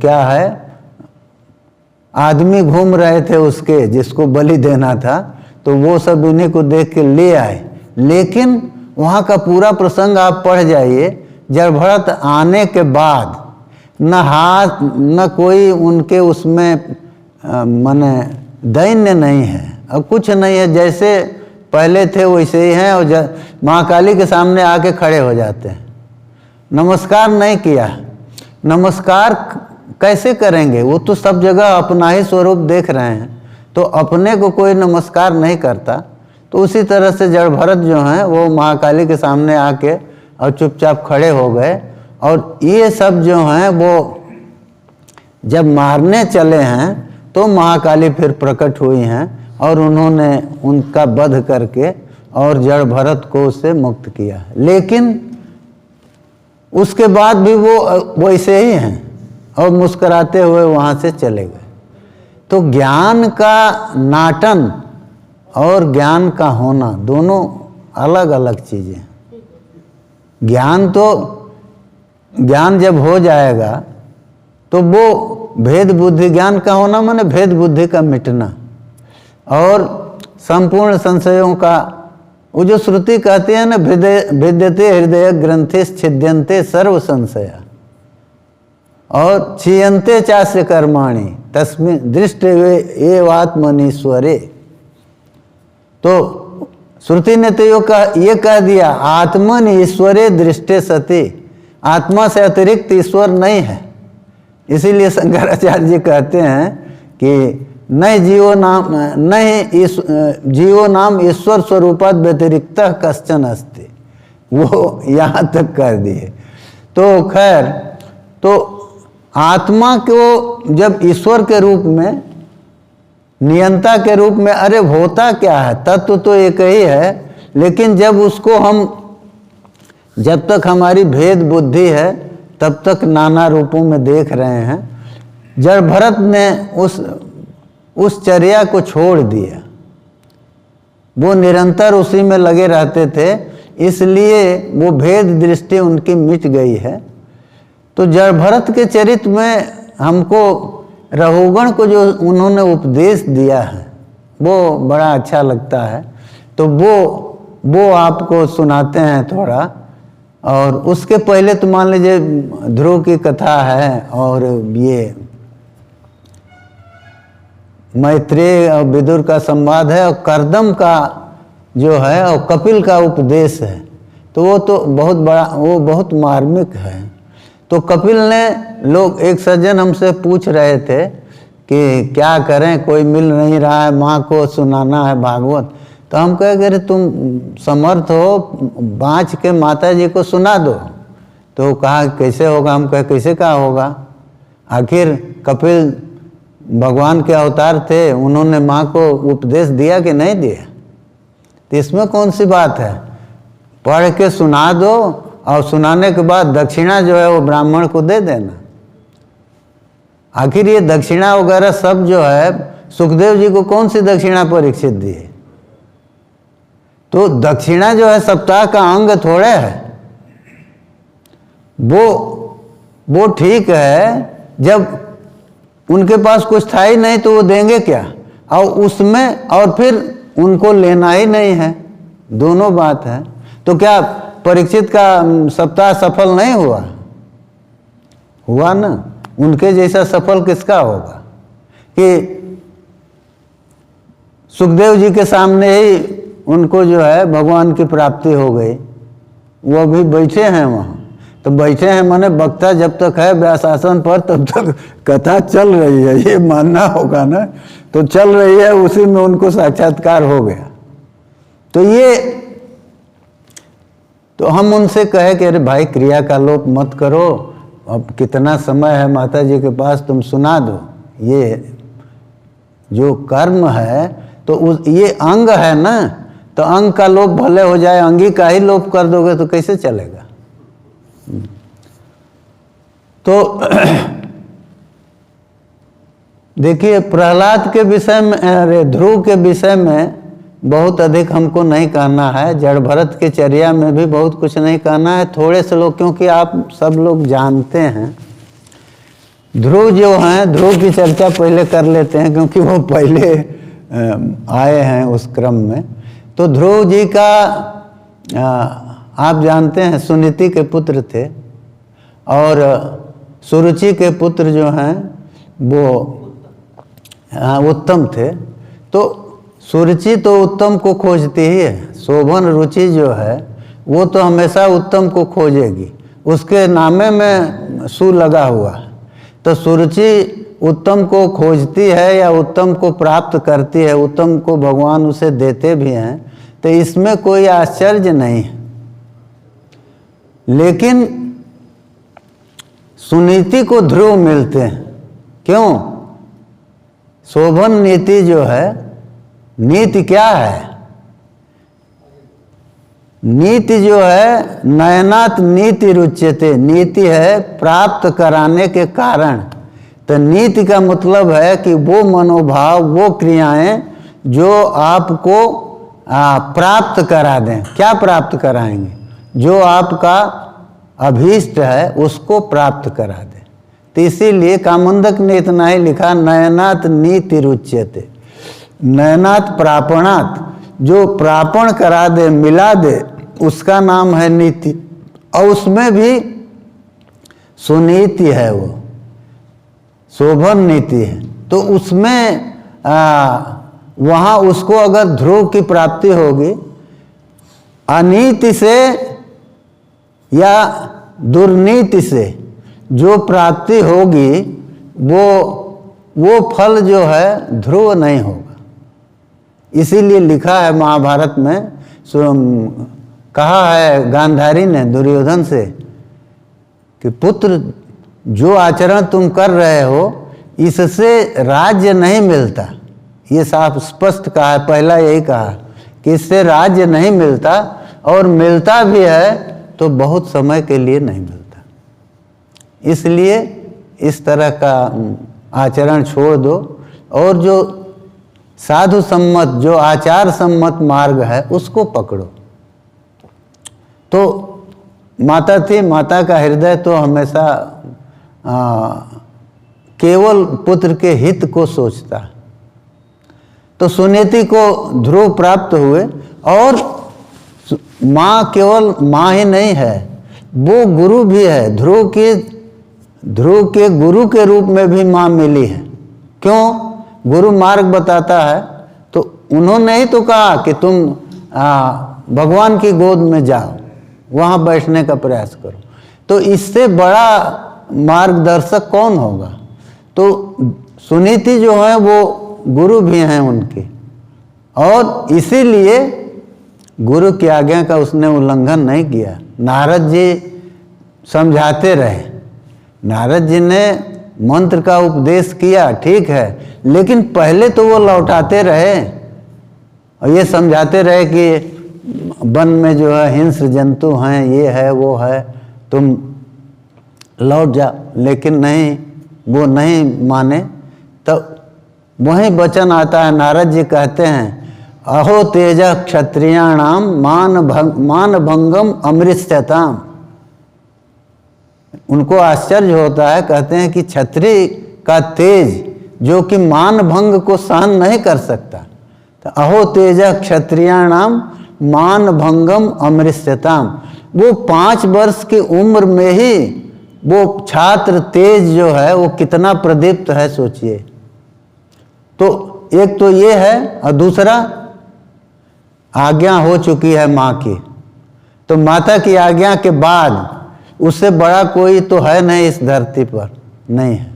क्या है आदमी घूम रहे थे उसके जिसको बलि देना था, तो वो सब इन्हीं को देख के ले आए। लेकिन वहाँ का पूरा प्रसंग आप पढ़ जाइए, जड़ भरत आने के बाद न हाथ न कोई उनके उसमें माने दैन्य नहीं है और कुछ नहीं है, जैसे पहले थे वैसे ही हैं और महाकाली के सामने आके खड़े हो जाते हैं। नमस्कार नहीं किया, नमस्कार कैसे करेंगे, वो तो सब जगह अपना ही स्वरूप देख रहे हैं, तो अपने को कोई नमस्कार नहीं करता। तो उसी तरह से जड़ भरत जो हैं वो महाकाली के सामने आके और चुपचाप खड़े हो गए। और ये सब जो हैं वो जब मारने चले हैं तो महाकाली फिर प्रकट हुई हैं और उन्होंने उनका वध करके और जड़ भरत को उससे मुक्त किया। लेकिन उसके बाद भी वो वैसे ही हैं और मुस्कुराते हुए वहाँ से चले गए। तो ज्ञान का नाटन और ज्ञान का होना दोनों अलग अलग चीज़ें। ज्ञान जब हो जाएगा तो वो भेद बुद्धि, ज्ञान का होना माने भेद बुद्धि का मिटना और संपूर्ण संशयों का, वो जो श्रुति कहती है ना, भिद्यते हृदय ग्रंथि छिद्यन्ते सर्व संशया और क्षीयन्ते चास्य कर्माणि तस्मिन् दृष्टे एवात्मनीश्वरे। तो श्रुति ने तो ये कह दिया आत्मन ईश्वरे दृष्टे सति, आत्मा से अतिरिक्त ईश्वर नहीं है। इसीलिए शंकराचार्य जी कहते हैं कि नहीं जीवो नाम ईश्वर स्वरूपात व्यतिरिक्त कश्चन अस्ति, वो यहाँ तक कर दिए। तो खैर, तो आत्मा को जब ईश्वर के रूप में, नियंता के रूप में, अरे होता क्या है, तत्व तो एक ही है, लेकिन जब उसको हम, जब तक हमारी भेद बुद्धि है तब तक नाना रूपों में देख रहे हैं। जड़ भरत ने उस चर्या को छोड़ दिया, वो निरंतर उसी में लगे रहते थे, इसलिए वो भेद दृष्टि उनकी मिट गई है। तो जड़ भरत के चरित्र में हमको रघुगण को जो उन्होंने उपदेश दिया है वो बड़ा अच्छा लगता है, तो वो आपको सुनाते हैं थोड़ा। और उसके पहले तो मान लीजिए ध्रुव की कथा है और ये मैत्रेय और विदुर का संवाद है और कर्दम का जो है और कपिल का उपदेश है। तो वो तो बहुत बड़ा, वो बहुत मार्मिक है। तो कपिल ने, लोग एक सज्जन हमसे पूछ रहे थे कि क्या करें, कोई मिल नहीं रहा है, माँ को सुनाना है भागवत। तो हम कहे अगर तुम समर्थ हो बाँच के माता जी को सुना दो। तो कहा कैसे होगा, हम कहे कैसे क्या होगा, आखिर कपिल भगवान के अवतार थे, उन्होंने माँ को उपदेश दिया कि नहीं दिया, तो इसमें कौन सी बात है, पढ़ के सुना दो और सुनाने के बाद दक्षिणा जो है वो ब्राह्मण को दे देना। आखिर ये दक्षिणा वगैरह सब जो है, सुखदेव जी को कौन सी दक्षिणा परीक्षित दी है, तो दक्षिणा जो है सप्ताह का अंग थोड़े है। वो ठीक है, जब उनके पास कुछ था ही नहीं तो वो देंगे क्या, और उसमें और फिर उनको लेना ही नहीं है, दोनों बात है। तो क्या परीक्षित का सप्ताह सफल नहीं हुआ ना, उनके जैसा सफल किसका होगा कि सुखदेव जी के सामने ही उनको जो है भगवान की प्राप्ति हो गई। वो अभी बैठे हैं वहाँ, तो बैठे हैं माने वक्ता जब तक है व्यासासन पर तब तक कथा चल रही है, ये मानना होगा ना। तो चल रही है, उसी में उनको साक्षात्कार हो गया। तो हम उनसे कहे कि अरे भाई क्रिया का लोप मत करो, अब कितना समय है माता जी के पास, तुम सुना दो। ये जो कर्म है तो ये अंग है ना, तो अंग का लोप भले हो जाए, अंगी का ही लोप कर दोगे तो कैसे चलेगा। तो देखिए प्रहलाद के विषय में, अरे ध्रुव के विषय में बहुत अधिक हमको नहीं कहना है, जड़ भरत के चर्या में भी बहुत कुछ नहीं कहना है। थोड़े से लोग, क्योंकि आप सब लोग जानते हैं ध्रुव जो हैं, ध्रुव की चर्चा पहले कर लेते हैं क्योंकि वो पहले आए हैं उस क्रम में। तो ध्रुव जी का आप जानते हैं सुनीति के पुत्र थे, और सुरुचि के पुत्र जो हैं वो उत्तम थे। तो सुरुचि तो उत्तम को खोजती ही है, शोभन रुचि जो है वो तो हमेशा उत्तम को खोजेगी, उसके नामे में सु लगा हुआ है। तो सुरुचि उत्तम को खोजती है या उत्तम को प्राप्त करती है, उत्तम को भगवान उसे देते भी हैं, तो इसमें कोई आश्चर्य नहीं है। लेकिन सुनीति को ध्रुव मिलते हैं, क्यों? शोभन नीति जो है, नीति क्या है? नीति जो है नयनात् नीति रुच्यते, नीति है प्राप्त कराने के कारण। तो नीति का मतलब है कि वो मनोभाव, वो क्रियाएं जो आपको प्राप्त करा दें। क्या प्राप्त कराएंगे? जो आपका अभीष्ट है उसको प्राप्त करा दे। तो इसीलिए कामंदक ने इतना ही लिखा, नयनात् नीति रुच्यते, नयनात् प्रापणात्, जो प्रापण करा दे, मिला दे, उसका नाम है नीति। और उसमें भी सुनीति है, वो शोभन नीति है। तो उसमें वहाँ उसको अगर ध्रुव की प्राप्ति होगी, अनीति से या दुर्नीति से जो प्राप्ति होगी वो फल जो है ध्रुव नहीं होगा। इसीलिए लिखा है महाभारत में, कहा है गांधारी ने दुर्योधन से कि पुत्र जो आचरण तुम कर रहे हो इससे राज्य नहीं मिलता। ये साफ स्पष्ट कहा है, पहला यही कहा कि इससे राज्य नहीं मिलता, और मिलता भी है तो बहुत समय के लिए नहीं मिलता। इसलिए इस तरह का आचरण छोड़ दो, और जो साधु सम्मत, जो आचार सम्मत मार्ग है उसको पकड़ो। तो माता थी, माता का हृदय तो हमेशा केवल पुत्र के हित को सोचता। तो सुनीति को ध्रुव प्राप्त हुए, और माँ केवल माँ ही नहीं है, वो गुरु भी है। ध्रुव के गुरु के रूप में भी माँ मिली है। क्यों? गुरु मार्ग बताता है, तो उन्होंने ही तो कहा कि तुम भगवान की गोद में जाओ, वहाँ बैठने का प्रयास करो। तो इससे बड़ा मार्गदर्शक कौन होगा? तो सुनीति जो है वो गुरु भी हैं उनके, और इसीलिए गुरु की आज्ञा का उसने उल्लंघन नहीं किया। नारद जी समझाते रहे, नारद जी ने मंत्र का उपदेश किया, ठीक है, लेकिन पहले तो वो लौटाते रहे और ये समझाते रहे कि वन में जो है हिंस्र जंतु हैं, ये है वो है, तुम लौट जा। लेकिन नहीं, वो नहीं माने। तो वही वचन आता है, नारद जी कहते हैं, अहो तेज क्षत्रियाणाम मान भंगम अमृतस्यताम। उनको आश्चर्य होता है, कहते हैं कि क्षत्रिय का तेज जो कि मान भंग को सहन नहीं कर सकता। तो अहो तेज क्षत्रियाणाम मान भंगम अमृतस्यताम, वो 5 वर्ष की उम्र में ही वो छात्र तेज जो है वो कितना प्रदीप्त है, सोचिए। तो एक तो ये है, और दूसरा आज्ञा हो चुकी है माँ की, तो माता की आज्ञा के बाद उससे बड़ा कोई तो है नहीं इस धरती पर, नहीं है।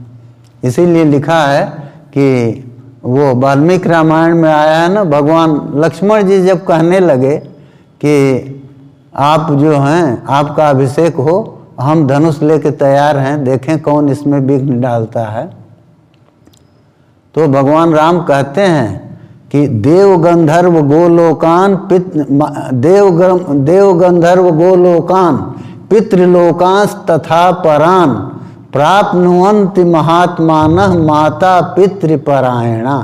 इसीलिए लिखा है कि वो वाल्मीकि रामायण में आया है ना, भगवान लक्ष्मण जी जब कहने लगे कि आप जो हैं, आपका अभिषेक हो, हम धनुष लेके तैयार हैं, देखें कौन इसमें विघ्न डालता है। तो भगवान राम कहते हैं कि देव गंधर्व गोलोकान देव गंधर्व गोलोकान पितृलोकांस तथा परान प्राप्नुवन्ति महात्मानः माता पितृपरायणा।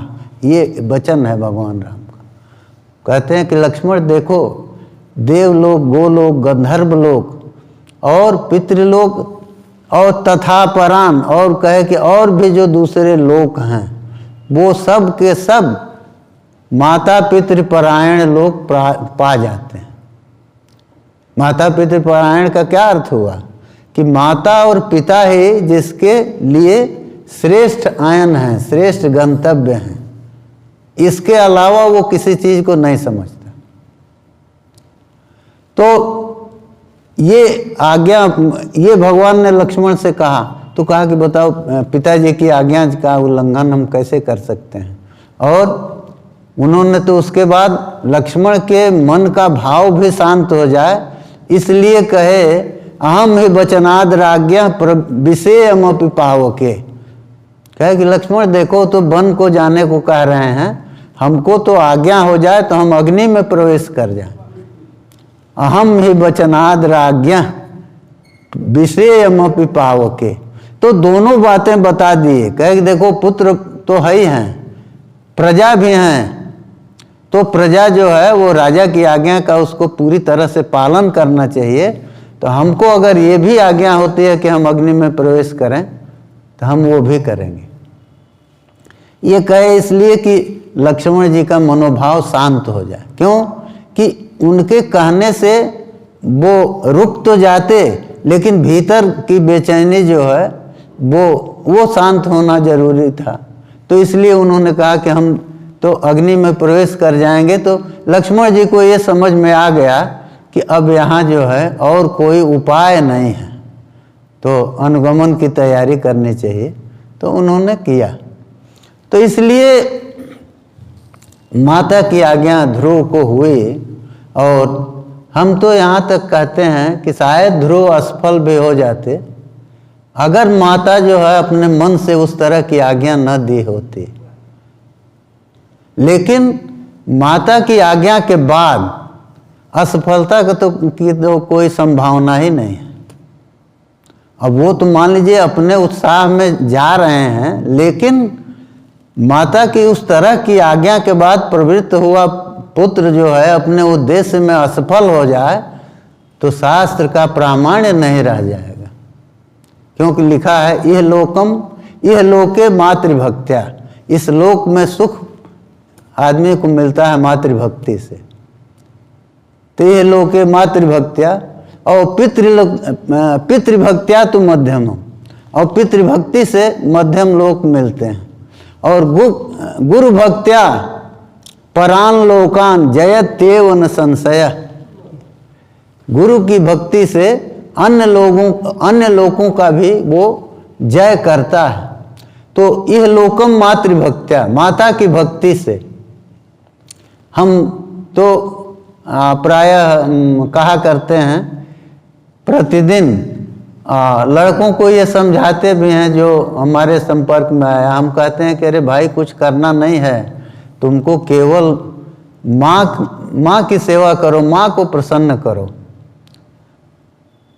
ये वचन है भगवान राम का। कहते हैं कि लक्ष्मण देखो, देवलोक, गोलोक, गंधर्व लोक और पितृलोक और तथा परान, और कहे कि और भी जो दूसरे लोक हैं वो सब के सब माता पितृपरायण लोग पा जाते हैं। माता पितृपरायण का क्या अर्थ हुआ कि माता और पिता ही जिसके लिए श्रेष्ठ आयन है, श्रेष्ठ गंतव्य हैं, इसके अलावा वो किसी चीज को नहीं समझता। तो ये आज्ञा, ये भगवान ने लक्ष्मण से कहा, तो कहा कि बताओ पिताजी की आज्ञा का उल्लंघन हम कैसे कर सकते हैं। और उन्होंने तो उसके बाद लक्ष्मण के मन का भाव भी शांत हो जाए इसलिए कहे अहम ही वचनाद राज्ञा विषयमपि पावके। कहे कि लक्ष्मण देखो, तो वन को जाने को कह रहे हैं, हमको तो आज्ञा हो जाए तो हम अग्नि में प्रवेश कर जाए। अहम ही वचनाद राज्ञा विषयमपि पावके। तो दोनों बातें बता दिए। कहे कि देखो पुत्र तो है ही हैं, प्रजा भी हैं, तो प्रजा जो है वो राजा की आज्ञा का उसको पूरी तरह से पालन करना चाहिए। तो हमको अगर ये भी आज्ञा होती है कि हम अग्नि में प्रवेश करें तो हम वो भी करेंगे। ये कहे इसलिए कि लक्ष्मण जी का मनोभाव शांत हो जाए। क्यों कि उनके कहने से वो रुक तो जाते, लेकिन भीतर की बेचैनी जो है वो शांत होना जरूरी था। तो इसलिए उन्होंने कहा कि हम तो अग्नि में प्रवेश कर जाएंगे। तो लक्ष्मण जी को ये समझ में आ गया कि अब यहाँ जो है और कोई उपाय नहीं है, तो अनुगमन की तैयारी करनी चाहिए। तो उन्होंने किया। तो इसलिए माता की आज्ञा ध्रुव को हुई। और हम तो यहाँ तक कहते हैं कि शायद ध्रुव असफल भी हो जाते अगर माता जो है अपने मन से उस तरह की आज्ञा न दी होती। लेकिन माता की आज्ञा के बाद असफलता का तो कोई संभावना ही नहीं है। अब वो तो मान लीजिए अपने उत्साह में जा रहे हैं, लेकिन माता की उस तरह की आज्ञा के बाद प्रवृत्त हुआ पुत्र जो है अपने उद्देश्य में असफल हो जाए तो शास्त्र का प्रामाण्य नहीं रह जाएगा। क्योंकि लिखा है यह लोके मातृभक्त्या, इस लोक में सुख आदमी को मिलता है मातृभक्ति से। तो यह लोके मातृभक्त्या और पितृभक्त्या तो मध्यम, और पितृभक्ति से मध्यम लोक मिलते हैं। और गुरु भक्त्या परान लोकान जयत्येव न संशय, गुरु की भक्ति से अन्य लोगों का भी वो जय करता है। तो यह लोकम मातृभक्त्या, माता की भक्ति से हम तो प्रायः कहा करते हैं प्रतिदिन, लड़कों को ये समझाते भी हैं जो हमारे संपर्क में आया। हम कहते हैं कि अरे भाई कुछ करना नहीं है, तुमको केवल माँ की सेवा करो, माँ को प्रसन्न करो।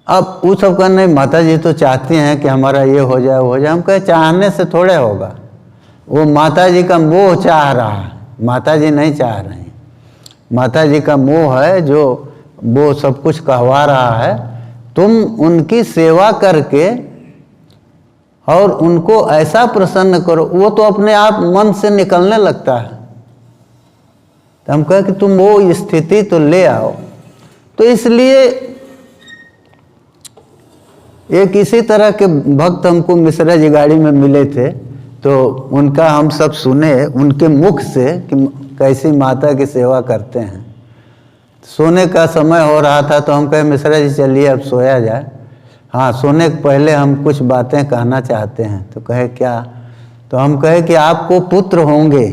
अब वो सब कहना नहीं, माता जी तो चाहती हैं कि हमारा ये हो जाए वो हो जाए। हम कहे चाहने से थोड़े होगा, वो माता जी का मोह चाह रहा है, माता जी नहीं चाह रही। माता जी का मोह है जो वो सब कुछ कहवा रहा है। तुम उनकी सेवा करके और उनको ऐसा प्रसन्न करो, वो तो अपने आप मन से निकलने लगता है। तो हम कहे कि तुम वो स्थिति तो ले आओ। तो इसलिए एक इसी तरह के भक्त हमको मिश्रा जी गाड़ी में मिले थे। तो उनका हम सब सुने उनके मुख से कि कैसी माता की सेवा करते हैं। सोने का समय हो रहा था तो हम कहे मिश्रा जी चलिए अब सोया जाए। हाँ, सोने के पहले हम कुछ बातें कहना चाहते हैं। तो कहे क्या? तो हम कहे कि आपको पुत्र होंगे,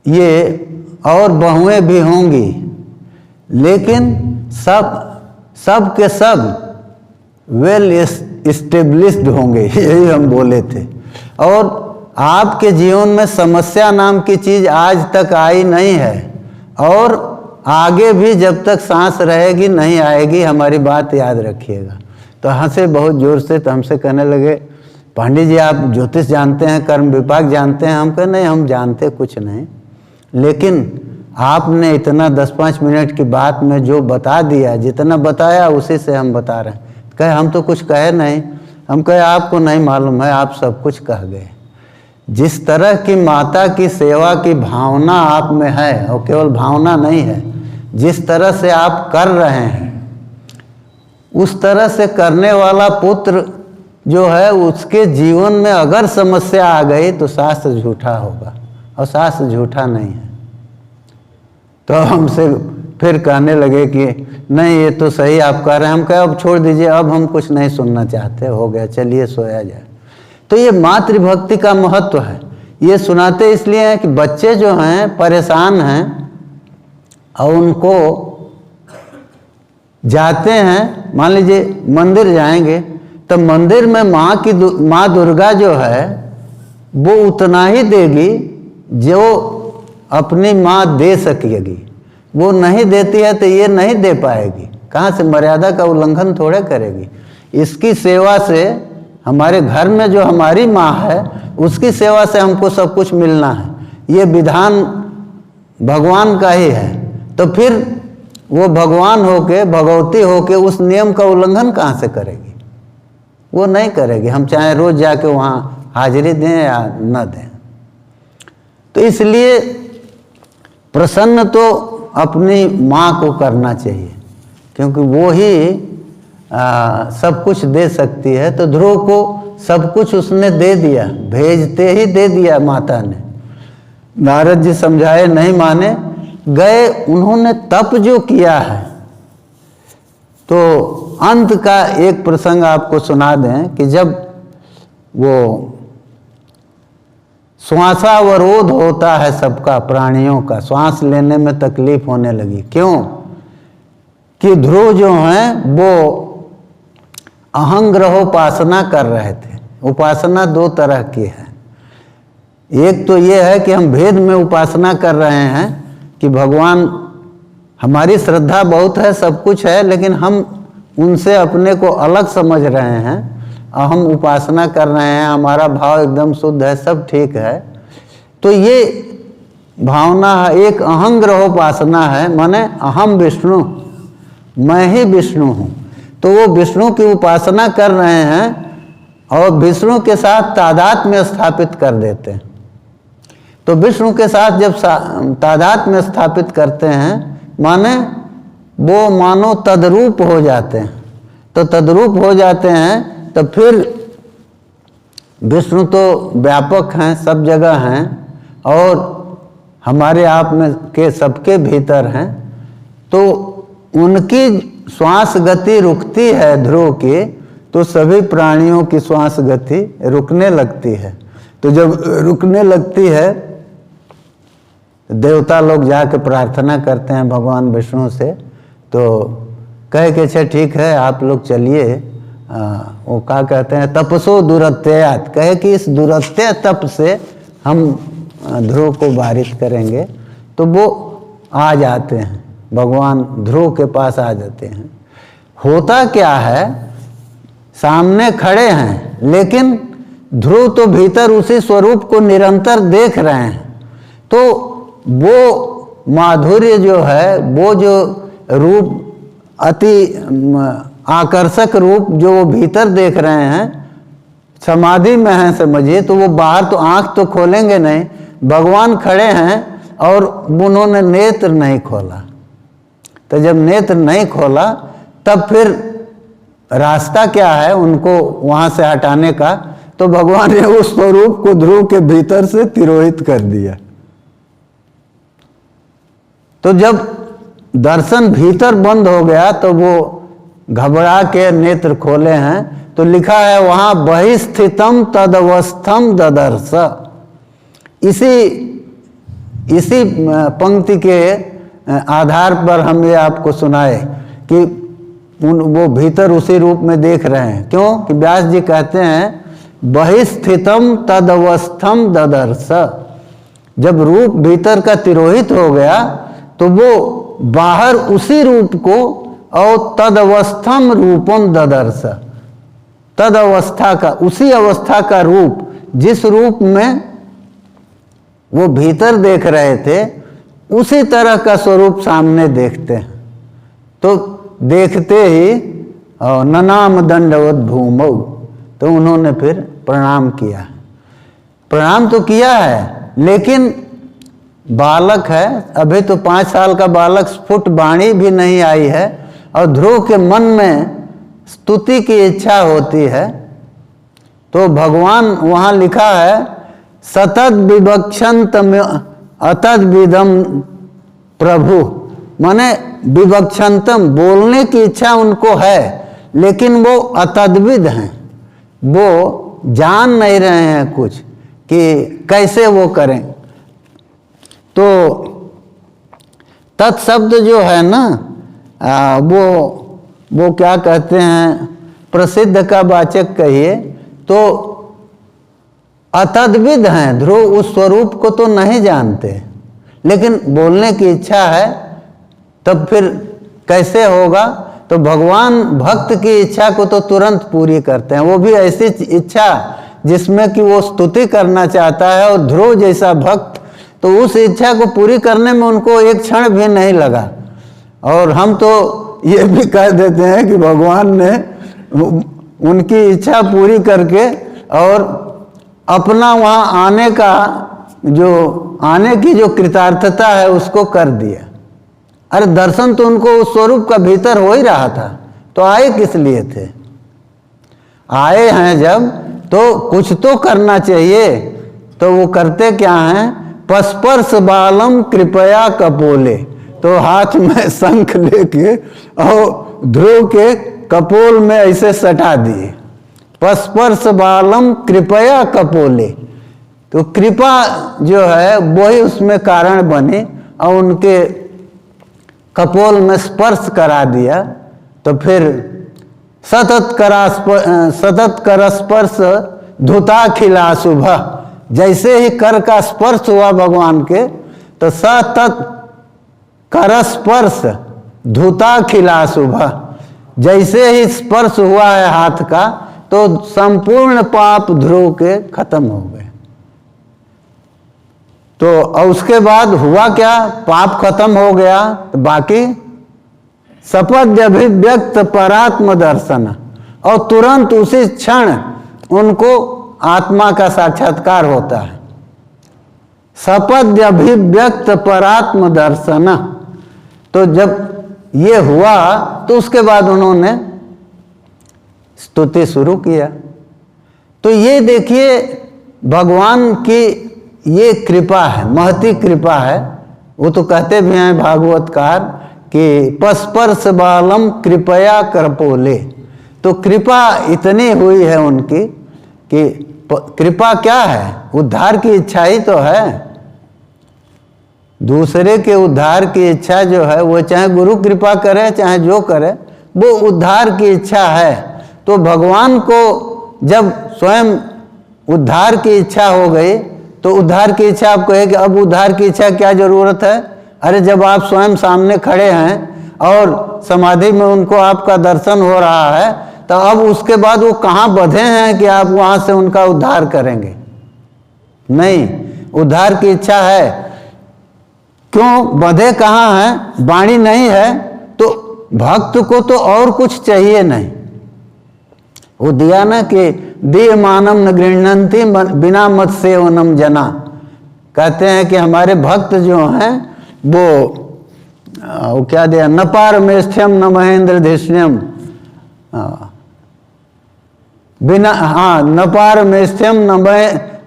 ये और बहुएं भी होंगी, लेकिन सब के सब वेल इस्टेब्लिश्ड होंगे, यही हम बोले थे। और आपके जीवन में समस्या नाम की चीज़ आज तक आई नहीं है और आगे भी जब तक सांस रहेगी नहीं आएगी, हमारी बात याद रखिएगा। तो हंसे बहुत ज़ोर से। तो हमसे कहने लगे पांडे जी आप ज्योतिष जानते हैं, कर्म विपाक जानते हैं? हम कहे नहीं, हम जानते कुछ नहीं, लेकिन आपने इतना 10-5 मिनट की बात में जो बता दिया, जितना बताया उसी से हम बता रहे हैं। कहे हम तो कुछ कहे नहीं। हम कहे आपको नहीं मालूम है, आप सब कुछ कह गए। जिस तरह की माता की सेवा की भावना आप में है, और केवल भावना नहीं है, जिस तरह से आप कर रहे हैं, उस तरह से करने वाला पुत्र जो है उसके जीवन में अगर समस्या आ गई तो शास्त्र झूठा होगा, और शास्त्र झूठा नहीं है। तो हमसे फिर कहने लगे कि नहीं ये तो सही आप कह रहे हैं। हम कहे अब छोड़ दीजिए, अब हम कुछ नहीं सुनना चाहते, हो गया, चलिए सोया जाए। तो ये मातृभक्ति का महत्व है। ये सुनाते इसलिए हैं कि बच्चे जो हैं परेशान हैं और उनको जाते हैं, मान लीजिए मंदिर जाएंगे तो मंदिर में माँ दुर्गा जो है वो उतना ही देगी जो अपनी माँ दे सकेगी। वो नहीं देती है तो ये नहीं दे पाएगी, कहाँ से? मर्यादा का उल्लंघन थोड़े करेगी। इसकी सेवा से, हमारे घर में जो हमारी माँ है उसकी सेवा से हमको सब कुछ मिलना है, ये विधान भगवान का ही है। तो फिर वो भगवान होके, भगवती होके उस नियम का उल्लंघन कहाँ से करेगी? वो नहीं करेगी, हम चाहे रोज जाके वहाँ हाजिरी दें या न दें। तो इसलिए प्रसन्न तो अपनी माँ को करना चाहिए, क्योंकि वो ही सब कुछ दे सकती है। तो ध्रुव को सब कुछ उसने दे दिया, भेजते ही दे दिया माता ने। नारद जी समझाए नहीं माने, गए। उन्होंने तप जो किया है, तो अंत का एक प्रसंग आपको सुना दें कि जब वो श्वासावरोध होता है सबका, प्राणियों का श्वास लेने में तकलीफ होने लगी। क्यों? कि ध्रुव जो हैं वो अहंग्रहोपासना कर रहे थे। उपासना दो तरह की है। एक तो ये है कि हम भेद में उपासना कर रहे हैं कि भगवान, हमारी श्रद्धा बहुत है, सब कुछ है, लेकिन हम उनसे अपने को अलग समझ रहे हैं और हम उपासना कर रहे हैं, हमारा भाव एकदम शुद्ध है, सब ठीक है। तो ये भावना है, एक अहंग्रहोपासना है, माने अहम विष्णु, मैं ही विष्णु हूँ। तो वो विष्णु की उपासना कर रहे हैं और विष्णु के साथ तादात्म्य में स्थापित कर देते हैं। तो विष्णु के साथ जब तादात्म्य में स्थापित करते हैं, माने वो मानो तद्रूप हो जाते हैं। तो तद्रूप हो जाते हैं तो फिर विष्णु तो व्यापक हैं, सब जगह हैं और हमारे आप में के सबके भीतर हैं। तो उनकी श्वास गति रुकती है ध्रुव की, तो सभी प्राणियों की श्वास गति रुकने लगती है। तो जब रुकने लगती है, देवता लोग जाके प्रार्थना करते हैं भगवान विष्णु से। तो कहे कि अच्छा ठीक है, आप लोग चलिए। वो क्या कहते हैं, तपसो दुरत्यात, कहे कि इस दुरत्य तप से हम ध्रुव को वारित करेंगे। तो वो आ जाते हैं, भगवान ध्रुव के पास आ जाते हैं। होता क्या है, सामने खड़े हैं, लेकिन ध्रुव तो भीतर उसी स्वरूप को निरंतर देख रहे हैं। तो वो माधुर्य जो है, वो जो रूप, अति आकर्षक रूप जो वो भीतर देख रहे हैं, समाधि में हैं समझिए। तो वो बाहर तो आंख तो खोलेंगे नहीं, भगवान खड़े हैं और उन्होंने नेत्र नहीं खोला। तो जब नेत्र नहीं खोला तब फिर रास्ता क्या है उनको वहाँ से हटाने का? तो भगवान ने उस स्वरूप को ध्रुव के भीतर से तिरोहित कर दिया। तो जब दर्शन भीतर बंद हो गया तो वो घबरा के नेत्र खोले हैं, तो लिखा है वहां बहिस्थितम तदवस्थम ददर्श। इसी पंक्ति के आधार पर हम ये आपको सुनाए कि वो भीतर उसी रूप में देख रहे हैं। क्यों कि व्यास जी कहते हैं बहिस्थितम तदवस्थम ददर्श। जब रूप भीतर का तिरोहित हो गया तो वो बाहर उसी रूप को और तदवस्थम रूपम ददर्श, तद अवस्था का, उसी अवस्था का रूप, जिस रूप में वो भीतर देख रहे थे उसी तरह का स्वरूप सामने देखते हैं। तो देखते ही ननाम दंडवत भूमौ, तो उन्होंने फिर प्रणाम किया। प्रणाम तो किया है, लेकिन बालक है, अभी तो 5 साल का बालक, स्फुट वाणी भी नहीं आई है, और ध्रुव के मन में स्तुति की इच्छा होती है। तो भगवान वहाँ लिखा है सतत विवक्षंत अतद विदम प्रभु, माने विवक्षंतम, बोलने की इच्छा उनको है लेकिन वो अतद्विद हैं, वो जान नहीं रहे हैं कुछ कि कैसे वो करें। तो तत्शब्द जो है ना वो क्या कहते हैं, प्रसिद्ध का वाचक कहिए तो अतद्विद हैं। ध्रुव उस स्वरूप को तो नहीं जानते, लेकिन बोलने की इच्छा है, तब फिर कैसे होगा। तो भगवान भक्त की इच्छा को तो तुरंत पूरी करते हैं, वो भी ऐसी इच्छा जिसमें कि वो स्तुति करना चाहता है, और ध्रुव जैसा भक्त तो उस इच्छा को पूरी करने में उनको एक क्षण भी नहीं लगा। और हम तो ये भी कह देते हैं कि भगवान ने उनकी इच्छा पूरी करके और अपना वहाँ आने की जो कृतार्थता है उसको कर दिया। अरे दर्शन तो उनको उस स्वरूप का भीतर हो ही रहा था, तो आए किस लिए थे? आए हैं जब तो कुछ तो करना चाहिए। तो वो करते क्या हैं, पस्पर्श बालम कृपया कपोले, तो हाथ में शंख लेके और ध्रुव के कपोल में ऐसे सटा दिए, पस्पर्श बालम कृपया कपोले। तो कृपा जो है वही उसमें कारण बनी और उनके कपोल में स्पर्श करा दिया। तो फिर सतत कर स्पर्श धुता खिला सुबह, जैसे ही कर का स्पर्श हुआ भगवान के, तो सतत कर स्पर्श धुता खिला सुबह, जैसे ही स्पर्श हुआ है हाथ का तो संपूर्ण पाप ध्रुव के खत्म हो गए। तो और उसके बाद हुआ क्या, पाप खत्म हो गया, तो बाकी सपद्य अभिव्यक्त परात्म दर्शन, और तुरंत उसी क्षण उनको आत्मा का साक्षात्कार होता है। सपद्य अभिव्यक्त परात्म दर्शन। तो जब ये हुआ तो उसके बाद उन्होंने स्तुति शुरू किया। तो ये देखिए भगवान की ये कृपा है, महती कृपा है। वो तो कहते भी हैं भागवतकार कि पस्पर्श बालम कृपया करपोले। तो कृपा इतनी हुई है उनकी कि कृपा क्या है, उद्धार की इच्छा ही तो है। दूसरे के उद्धार की इच्छा जो है वो चाहे गुरु कृपा करे चाहे जो करे, वो उद्धार की इच्छा है। तो भगवान को जब स्वयं उद्धार की इच्छा हो गई तो उद्धार की इच्छा, आप कहे कि अब उद्धार की इच्छा क्या जरूरत है? अरे जब आप स्वयं सामने खड़े हैं और समाधि में उनको आपका दर्शन हो रहा है, तो अब उसके बाद वो कहाँ बंधे हैं कि आप वहाँ से उनका उद्धार करेंगे? नहीं, उद्धार की इच्छा है। क्यों बंधे कहाँ हैं? वाणी नहीं है तो भक्त को तो और कुछ चाहिए नहीं। वो दिया ना कि दीयमानम न गृह्णन्ति बिना मत सेवनम जना। कहते हैं कि हमारे भक्त जो हैं वो क्या दिया, न पारमेष्ठ्यम न महेंद्र धिष्ण्यम, बिना, हाँ, न पारमेष्ठ्यम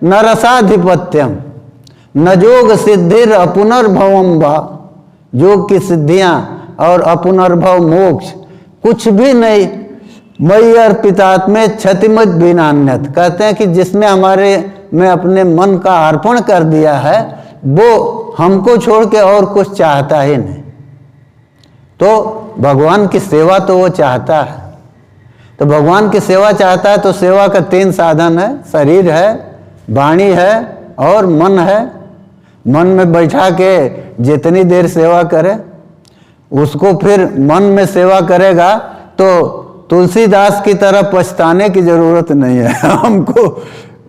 न रसाधिपत्यम न जोग सिद्धिर अपुनर्भवम वा। योग की सिद्धियां और अपुनर्भव मोक्ष कुछ भी नहीं। मयि अर्पितात्मे क्षतिमत बिनान्यत। कहते हैं कि जिसने हमारे में अपने मन का अर्पण कर दिया है वो हमको छोड़ के और कुछ चाहता ही नहीं। तो भगवान की सेवा तो वो चाहता है। तो भगवान की सेवा चाहता है तो सेवा का 3 साधन है, शरीर है, वाणी है और मन है। मन में बैठा के जितनी देर सेवा करे, उसको फिर मन में सेवा करेगा तो तुलसीदास की तरह पछताने की जरूरत नहीं है। हमको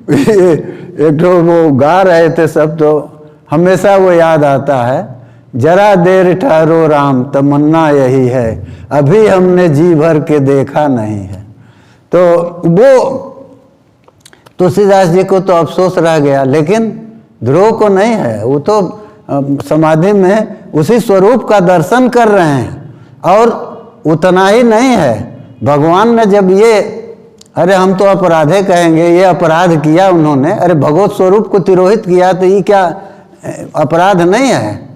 एक तो वो गा रहे थे सब, तो हमेशा वो याद आता है, जरा देर ठहरो राम तमन्ना यही है, अभी हमने जी भर के देखा नहीं है। तो वो तुलसीदास जी को तो अफसोस रह गया, लेकिन ध्रुव को नहीं है। वो तो समाधि में उसी स्वरूप का दर्शन कर रहे हैं। और उतना ही नहीं है, भगवान ने जब ये, अरे हम तो अपराधे कहेंगे, ये अपराध किया उन्होंने, अरे भगवत स्वरूप को तिरोहित किया, तो ये क्या अपराध नहीं है?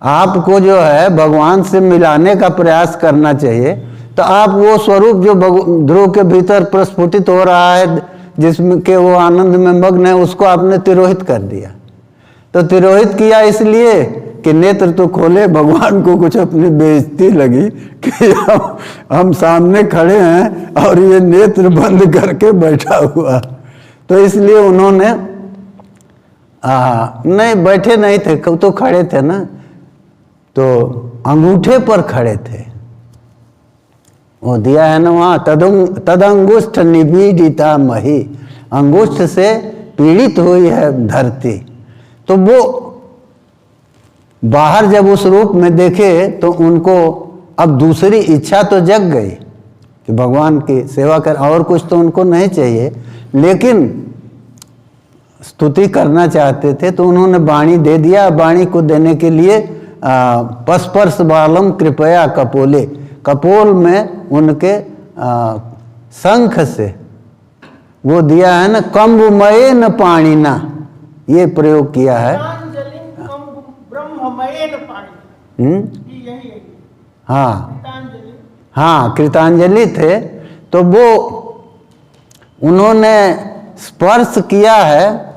आपको जो है भगवान से मिलाने का प्रयास करना चाहिए। तो आप वो स्वरूप जो ध्रुव के भीतर प्रस्फुटित हो रहा है, जिसमें के वो आनंद में मग्न है, उसको आपने तिरोहित कर दिया। तो तिरोहित किया इसलिए कि नेत्र तो खोले, भगवान को कुछ अपनी बेइज्जती लगी कि हम सामने खड़े हैं और ये नेत्र बंद करके बैठा हुआ। तो इसलिए उन्होंने नहीं, बैठे नहीं थे तो खड़े थे ना, तो अंगूठे पर खड़े थे। वो दिया है ना वहाँ, तदंगुष्ठ निपीड़िता मही, अंगुष्ठ से पीड़ित हुई है धरती। तो वो बाहर जब उस रूप में देखे तो उनको अब दूसरी इच्छा तो जग गई कि भगवान की सेवा कर, और कुछ तो उनको नहीं चाहिए, लेकिन स्तुति करना चाहते थे। तो उन्होंने वाणी दे दिया। वाणी को देने के लिए पस्पर्श बालम कृपया कपोले, कपोल में उनके शंख से वो दिया है ना, कंबुमय न पाणिना, ये प्रयोग किया है। हाँ हाँ, कृतांजलि थे। तो वो उन्होंने स्पर्श किया है।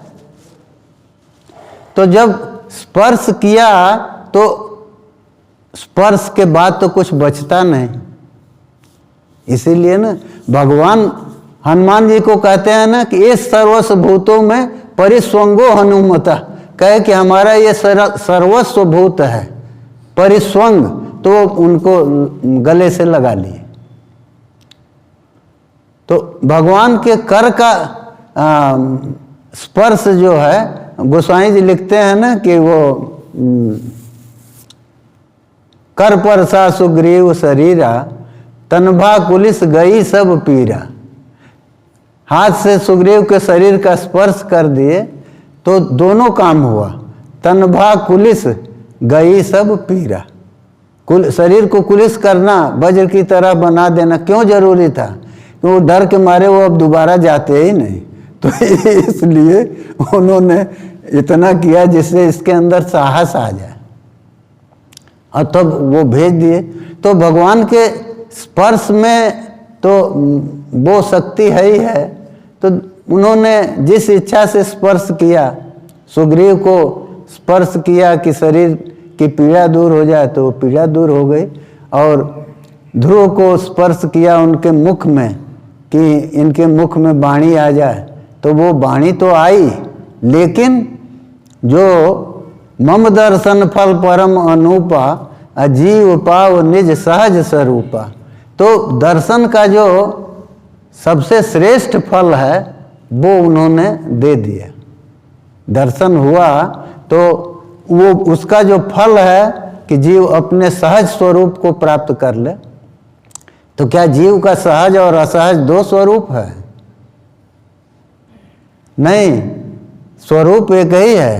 तो जब स्पर्श किया तो स्पर्श के बाद तो कुछ बचता नहीं। इसीलिए ना भगवान हनुमान जी को कहते हैं ना कि ये सर्वस्व भूतों में परिस्वंगो हनुमता, कहे कि हमारा ये सर्वस्व भूत है, परिस्वंग, तो उनको गले से लगा लिए। तो भगवान के कर का स्पर्श जो है, गोसाई जी लिखते हैं ना कि वो कर पर सा सुग्रीव शरीरा, तनभा कुलिस गई सब पीरा। हाथ से सुग्रीव के शरीर का स्पर्श कर दिए तो दोनों काम हुआ, तनभा कुलिस गई सब पीरा। शरीर को कुलिस करना, वज्र की तरह बना देना क्यों जरूरी था? कि वो डर के मारे वो अब दोबारा जाते ही नहीं। तो इसलिए उन्होंने इतना किया जिससे इसके अंदर साहस आ जाए, और तब वो भेज दिए। तो भगवान के स्पर्श में तो वो शक्ति है ही है। तो उन्होंने जिस इच्छा से स्पर्श किया, सुग्रीव को स्पर्श किया कि शरीर की पीड़ा दूर हो जाए, तो पीड़ा दूर हो गई। और ध्रुव को स्पर्श किया उनके मुख में कि इनके मुख में वाणी आ जाए, तो वो वाणी तो आई, लेकिन जो मम दर्शन फल परम अनूपा, अजीव पाव निज सहज स्वरूपा। तो दर्शन का जो सबसे श्रेष्ठ फल है वो उन्होंने दे दिया। दर्शन हुआ तो वो उसका जो फल है कि जीव अपने सहज स्वरूप को प्राप्त कर ले। तो क्या जीव का सहज और असहज दो स्वरूप है? नहीं, स्वरूप एक ही है।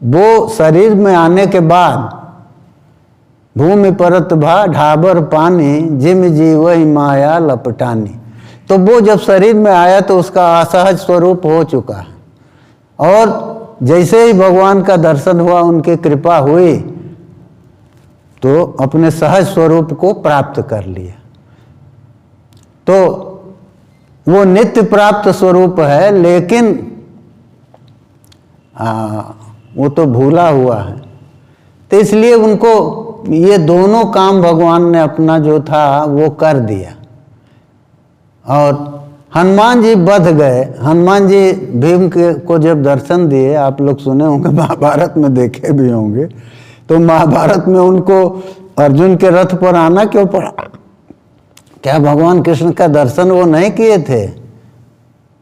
वो शरीर में आने के बाद भूमि परत भा ढाबर पानी, जिम जीव माया लपटानी। तो तो वो जब शरीर में आया तो उसका असहज स्वरूप हो चुका है, और जैसे ही भगवान का दर्शन हुआ, उनकी कृपा हुई, तो अपने सहज स्वरूप को प्राप्त कर लिया। तो वो नित्य प्राप्त स्वरूप है, लेकिन वो तो भूला हुआ है। तो इसलिए उनको ये दोनों काम भगवान ने अपना जो था वो कर दिया। और हनुमान जी बध गए। हनुमान जी भीम को जब दर्शन दिए, आप लोग सुने होंगे, महाभारत में देखे भी होंगे, तो महाभारत में उनको अर्जुन के रथ पर आना क्यों पड़ा? क्या भगवान कृष्ण का दर्शन वो नहीं किए थे?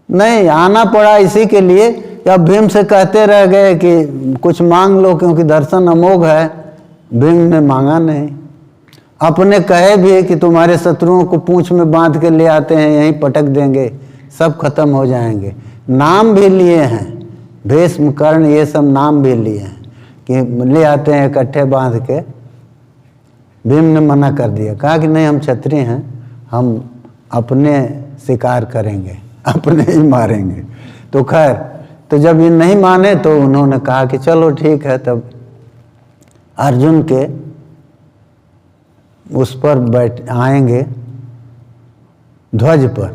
नहीं, आना पड़ा इसी के लिए। अब भीम से कहते रह गए कि कुछ मांग लो क्योंकि दर्शन अमोघ है। भीम ने मांगा नहीं। अपने कहे भी कि तुम्हारे शत्रुओं को पूंछ में बांध के ले आते हैं, यहीं पटक देंगे, सब खत्म हो जाएंगे। नाम भी लिए हैं, भीष्म, कर्ण, ये सब नाम भी लिए हैं कि ले आते हैं इकट्ठे बांध के। भीम ने मना कर दिया, कहा कि नहीं, हम क्षत्रिय हैं, हम अपने शिकार करेंगे, अपने ही मारेंगे। तो खैर, तो जब ये नहीं माने तो उन्होंने कहा कि चलो ठीक है। तब अर्जुन के उस पर बैठ आएंगे, ध्वज पर।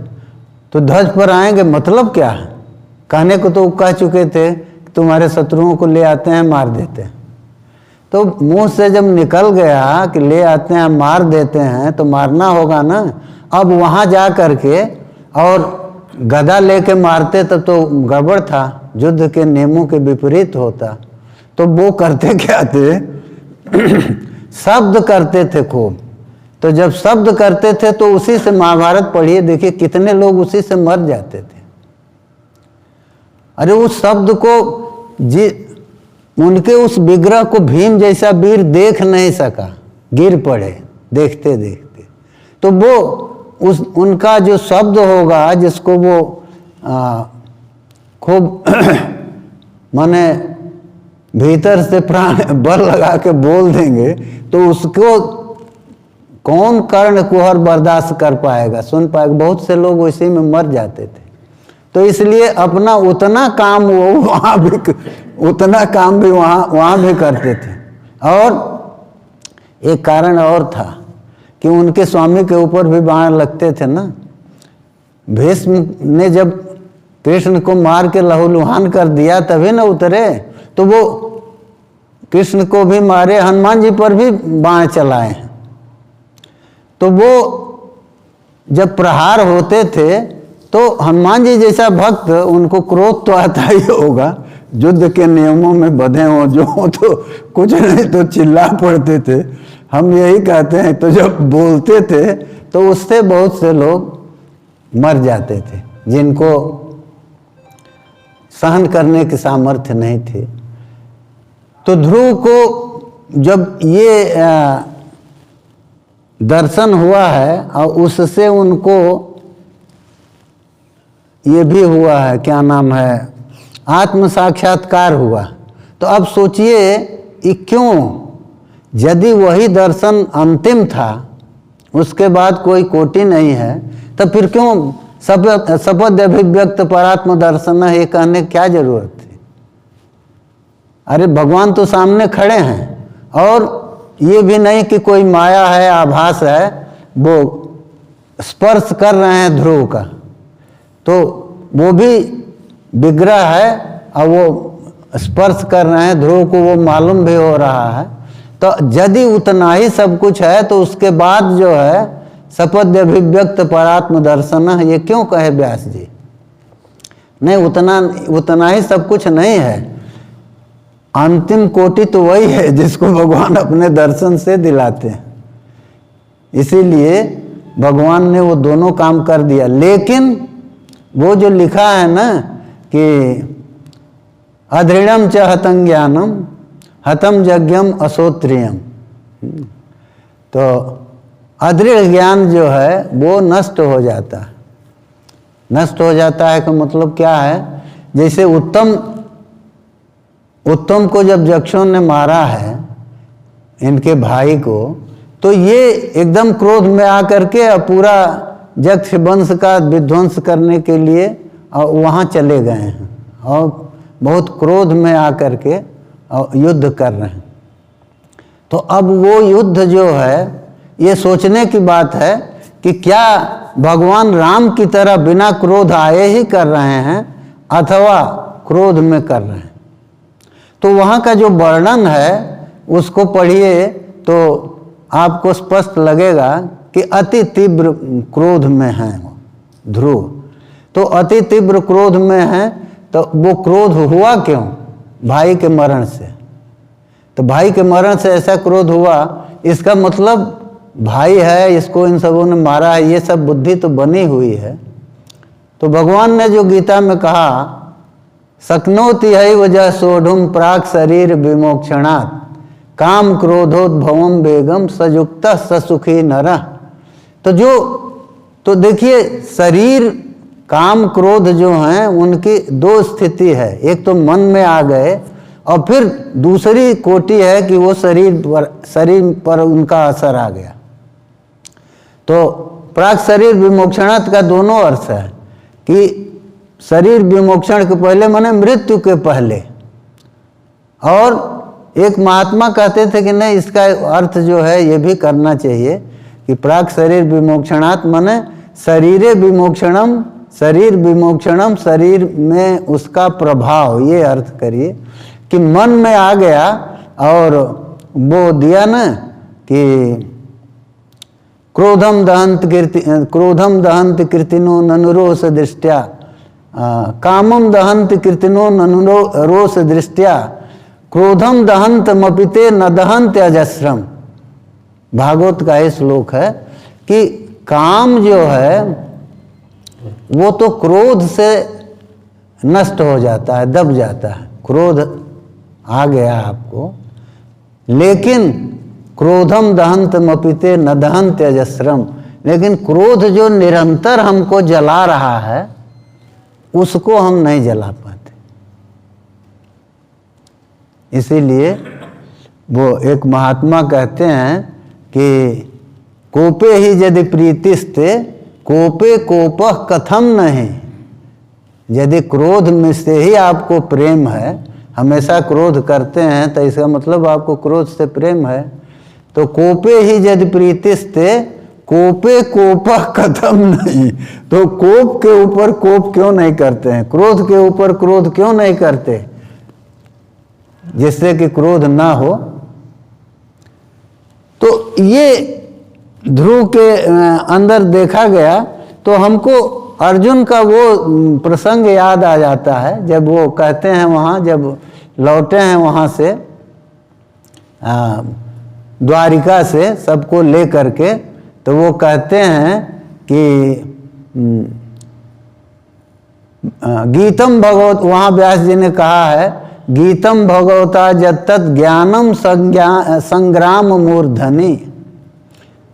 तो ध्वज पर आएंगे मतलब क्या है? कहने को तो कह चुके थे कि तुम्हारे शत्रुओं को ले आते हैं, मार देते हैं। तो मुंह से जब निकल गया कि ले आते हैं, मार देते हैं, तो मारना होगा ना। अब वहां जा करके और गदा लेके मारते तब तो गड़बड़ था, युद्ध के नियमों के विपरीत होता। तो वो करते क्या थे? शब्द करते थे खूब। तो जब शब्द करते थे तो उसी से महाभारत पढ़िए, देखिए कितने लोग उसी से मर जाते थे। अरे उस शब्द को उनके उस विग्रह को भीम जैसा वीर देख नहीं सका, गिर पड़े देखते देखते। तो वो उनका जो शब्द होगा, जिसको वो खूब माने भीतर से प्राण बल लगा के बोल देंगे, तो उसको कौन कर्ण कुहर बर्दाश्त कर पाएगा, सुन पाएगा? बहुत से लोग उसी में मर जाते थे। तो इसलिए अपना उतना काम वो वहाँ भी, उतना काम भी वहाँ भी करते थे। और एक कारण और था कि उनके स्वामी के ऊपर भी बाण लगते थे ना। भीष्म ने जब कृष्ण को मार के लहूलुहान कर दिया तभी ना उतरे, तो वो कृष्ण को भी मारे, हनुमान जी पर भी बाण चलाए हैं। तो वो जब प्रहार होते थे तो हनुमान जी जैसा भक्त, उनको क्रोध तो आता ही होगा, युद्ध के नियमों में बंधे हों जो हो, तो कुछ नहीं तो चिल्ला पड़ते थे। हम यही कहते हैं। तो जब बोलते थे तो उससे बहुत से लोग मर जाते थे, जिनको सहन करने की सामर्थ्य नहीं थी। तो ध्रुव को जब ये दर्शन हुआ है और उससे उनको ये भी हुआ है, क्या नाम है, आत्म साक्षात्कार हुआ। तो अब सोचिए ये क्यों? यदि वही दर्शन अंतिम था, उसके बाद कोई कोटि नहीं है, तो फिर क्यों सपद अभिव्यक्त परात्म दर्शन ये कहने की क्या जरूरत थी? अरे भगवान तो सामने खड़े हैं, और ये भी नहीं कि कोई माया है, आभास है, वो स्पर्श कर रहे हैं ध्रुव का, तो वो भी विग्रह है और वो स्पर्श कर रहे हैं ध्रुव को, वो मालूम भी हो रहा है। तो यदि उतना ही सब कुछ है तो उसके बाद जो है सपद्य अभिव्यक्त परात्म दर्शन, ये क्यों कहे व्यास जी? नहीं, उतना ही सब कुछ नहीं है। अंतिम कोटि तो वही है जिसको भगवान अपने दर्शन से दिलाते हैं। इसीलिए भगवान ने वो दोनों काम कर दिया। लेकिन वो जो लिखा है ना कि अदृढ़म च हतं ज्ञानम हतम यज्ञम अश्रोत्रियम, तो अदृढ़ ज्ञान जो है वो नष्ट हो जाता है। नष्ट हो जाता है का मतलब क्या है? जैसे उत्तम को जब यक्षों ने मारा है, इनके भाई को, तो ये एकदम क्रोध में आकर के पूरा यक्ष वंश का विध्वंस करने के लिए वहाँ चले गए हैं और बहुत क्रोध में आकर के युद्ध कर रहे हैं। तो अब वो युद्ध जो है ये सोचने की बात है कि क्या भगवान राम की तरह बिना क्रोध आए ही कर रहे हैं अथवा क्रोध में कर रहे हैं। तो वहाँ का जो वर्णन है उसको पढ़िए तो आपको स्पष्ट लगेगा कि अति तीव्र क्रोध में है ध्रुव। तो अति तीव्र क्रोध में है तो वो क्रोध हुआ क्यों? भाई के मरण से। तो भाई के मरण से ऐसा क्रोध हुआ, इसका मतलब भाई है, इसको इन सबों ने मारा है, ये सब बुद्धि तो बनी हुई है। तो भगवान ने जो गीता में कहा शक्नोति है वजह सोढ़ुम प्राक शरीर विमोक्षणात् काम क्रोधोद्भवम बेगम सयुक्त ससुखी नरः। तो देखिए शरीर काम क्रोध जो हैं उनकी दो स्थिति है, एक तो मन में आ गए और फिर दूसरी कोटि है कि वो शरीर पर उनका असर आ गया। तो प्राक शरीर विमोक्षणात् का दोनों अर्थ है कि शरीर विमोक्षण के पहले माने मृत्यु के पहले। और एक महात्मा कहते थे कि नहीं, इसका अर्थ जो है ये भी करना चाहिए कि प्राक शरीर विमोक्षणात् माने शरीरे विमोक्षणम, शरीर विमोक्षणम, शरीर में उसका प्रभाव, ये अर्थ करिए कि मन में आ गया और वो दिया ना कि क्रोधम दहंत कीर्तिनो ननुरोष दृष्टिया कामम दहंत कीर्तिनो ननुरोष दृष्टिया क्रोधम दहंत मपिते न दहंत अजस्रम। भागवत का ये श्लोक है कि काम जो है वो तो क्रोध से नष्ट हो जाता है, दब जाता है। क्रोध आ गया आपको, लेकिन क्रोधम दहंत मपिते न दहंत अजस्रम, लेकिन क्रोध जो निरंतर हमको जला रहा है उसको हम नहीं जला पाते। इसीलिए वो एक महात्मा कहते हैं कि कोपे ही यदि प्रीतिस्ते कोपे कोपः कथम नहीं। यदि क्रोध में से ही आपको प्रेम है, हमेशा क्रोध करते हैं तो इसका मतलब आपको क्रोध से प्रेम है। तो कोपे ही यदि प्रीतिस्ते कोपे कोपः कथम नहीं। तो कोप के ऊपर कोप क्यों नहीं करते हैं, क्रोध के ऊपर क्रोध क्यों नहीं करते, जिससे कि क्रोध ना हो। तो ये ध्रुव के अंदर देखा गया। तो हमको अर्जुन का वो प्रसंग याद आ जाता है जब वो कहते हैं वहाँ, जब लौटे हैं वहाँ से द्वारिका से सबको ले करके, तो वो कहते हैं कि गीतम भगवत, वहाँ व्यास जी ने कहा है गीतम भगवता जत्तत् ज्ञानम संग्राम मूर्धनि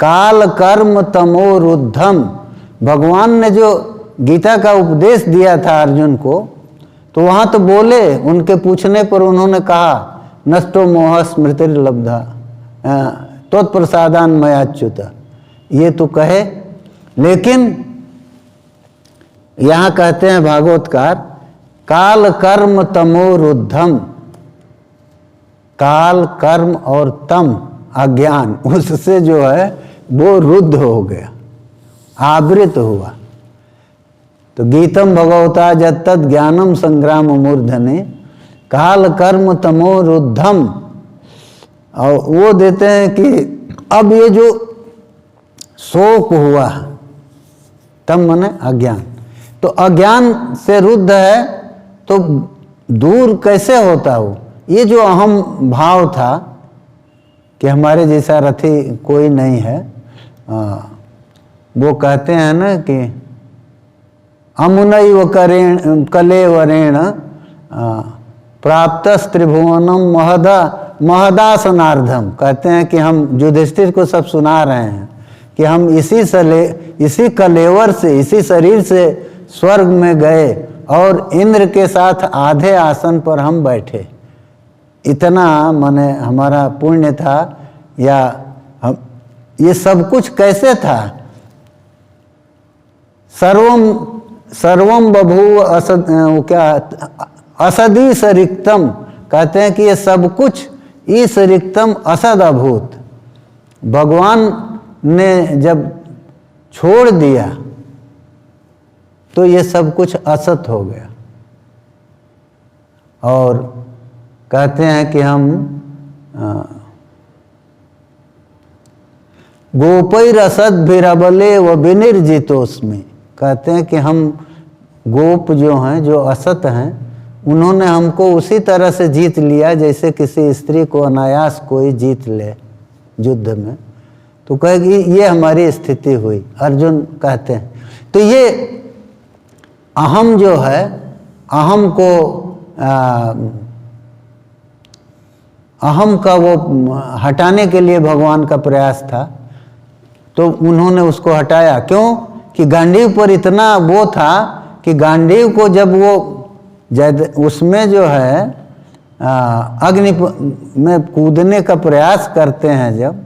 काल कर्म तमोरुद्धम। भगवान ने जो गीता का उपदेश दिया था अर्जुन को, तो वहाँ तो बोले, उनके पूछने पर उन्होंने कहा नष्टो मोह स्मृतिर्लब्धा त्वत्प्रसादान मयाच्युत, ये तो कहे। लेकिन यहाँ कहते हैं भागवतकार काल कर्म तमोरुद्धम, काल कर्म और तम अज्ञान, उससे जो है वो रुद्ध हो गया, आवृत हुआ। तो गीतम भगवता जत्तत् ज्ञानम संग्राम मूर्धनि काल कर्म तमोरुद्धम। और वो देते हैं कि अब ये जो शोक हुआ, तम माने अज्ञान, तो अज्ञान से रुद्ध है तो दूर कैसे होता हो? ये जो अहम भाव था कि हमारे जैसा रथी कोई नहीं है, वो कहते हैं ना कि अमुनैव करेण कलेवरेण प्राप्तस्त्रिभुवनम महदासनार्धम। कहते हैं कि हम युधिष्ठिर को सब सुना रहे हैं कि हम इसी कलेवर से, इसी शरीर से स्वर्ग में गए और इंद्र के साथ आधे आसन पर हम बैठे। इतना माने हमारा पुण्य था, या हम ये सब कुछ कैसे था? सर्वम सर्वम बभूव असद, क्या असदी सरिक्तम, कहते हैं कि ये सब कुछ इस रिक्तम असद अभूत, भगवान ने जब छोड़ दिया तो ये सब कुछ असत हो गया। और कहते हैं कि हम गोपैर असद भिरबले व विनिर्जितोस्मि, कहते हैं कि हम गोप जो हैं, जो असत हैं, उन्होंने हमको उसी तरह से जीत लिया जैसे किसी स्त्री को अनायास कोई जीत ले युद्ध में। तो कहेगी ये हमारी स्थिति हुई, अर्जुन कहते हैं। तो ये अहम जो है, अहम को अहम का वो हटाने के लिए भगवान का प्रयास था, तो उन्होंने उसको हटाया। क्यों? कि गांडीव पर इतना वो था कि गांडीव को जब वो उसमें जो है अग्नि में कूदने का प्रयास करते हैं जब,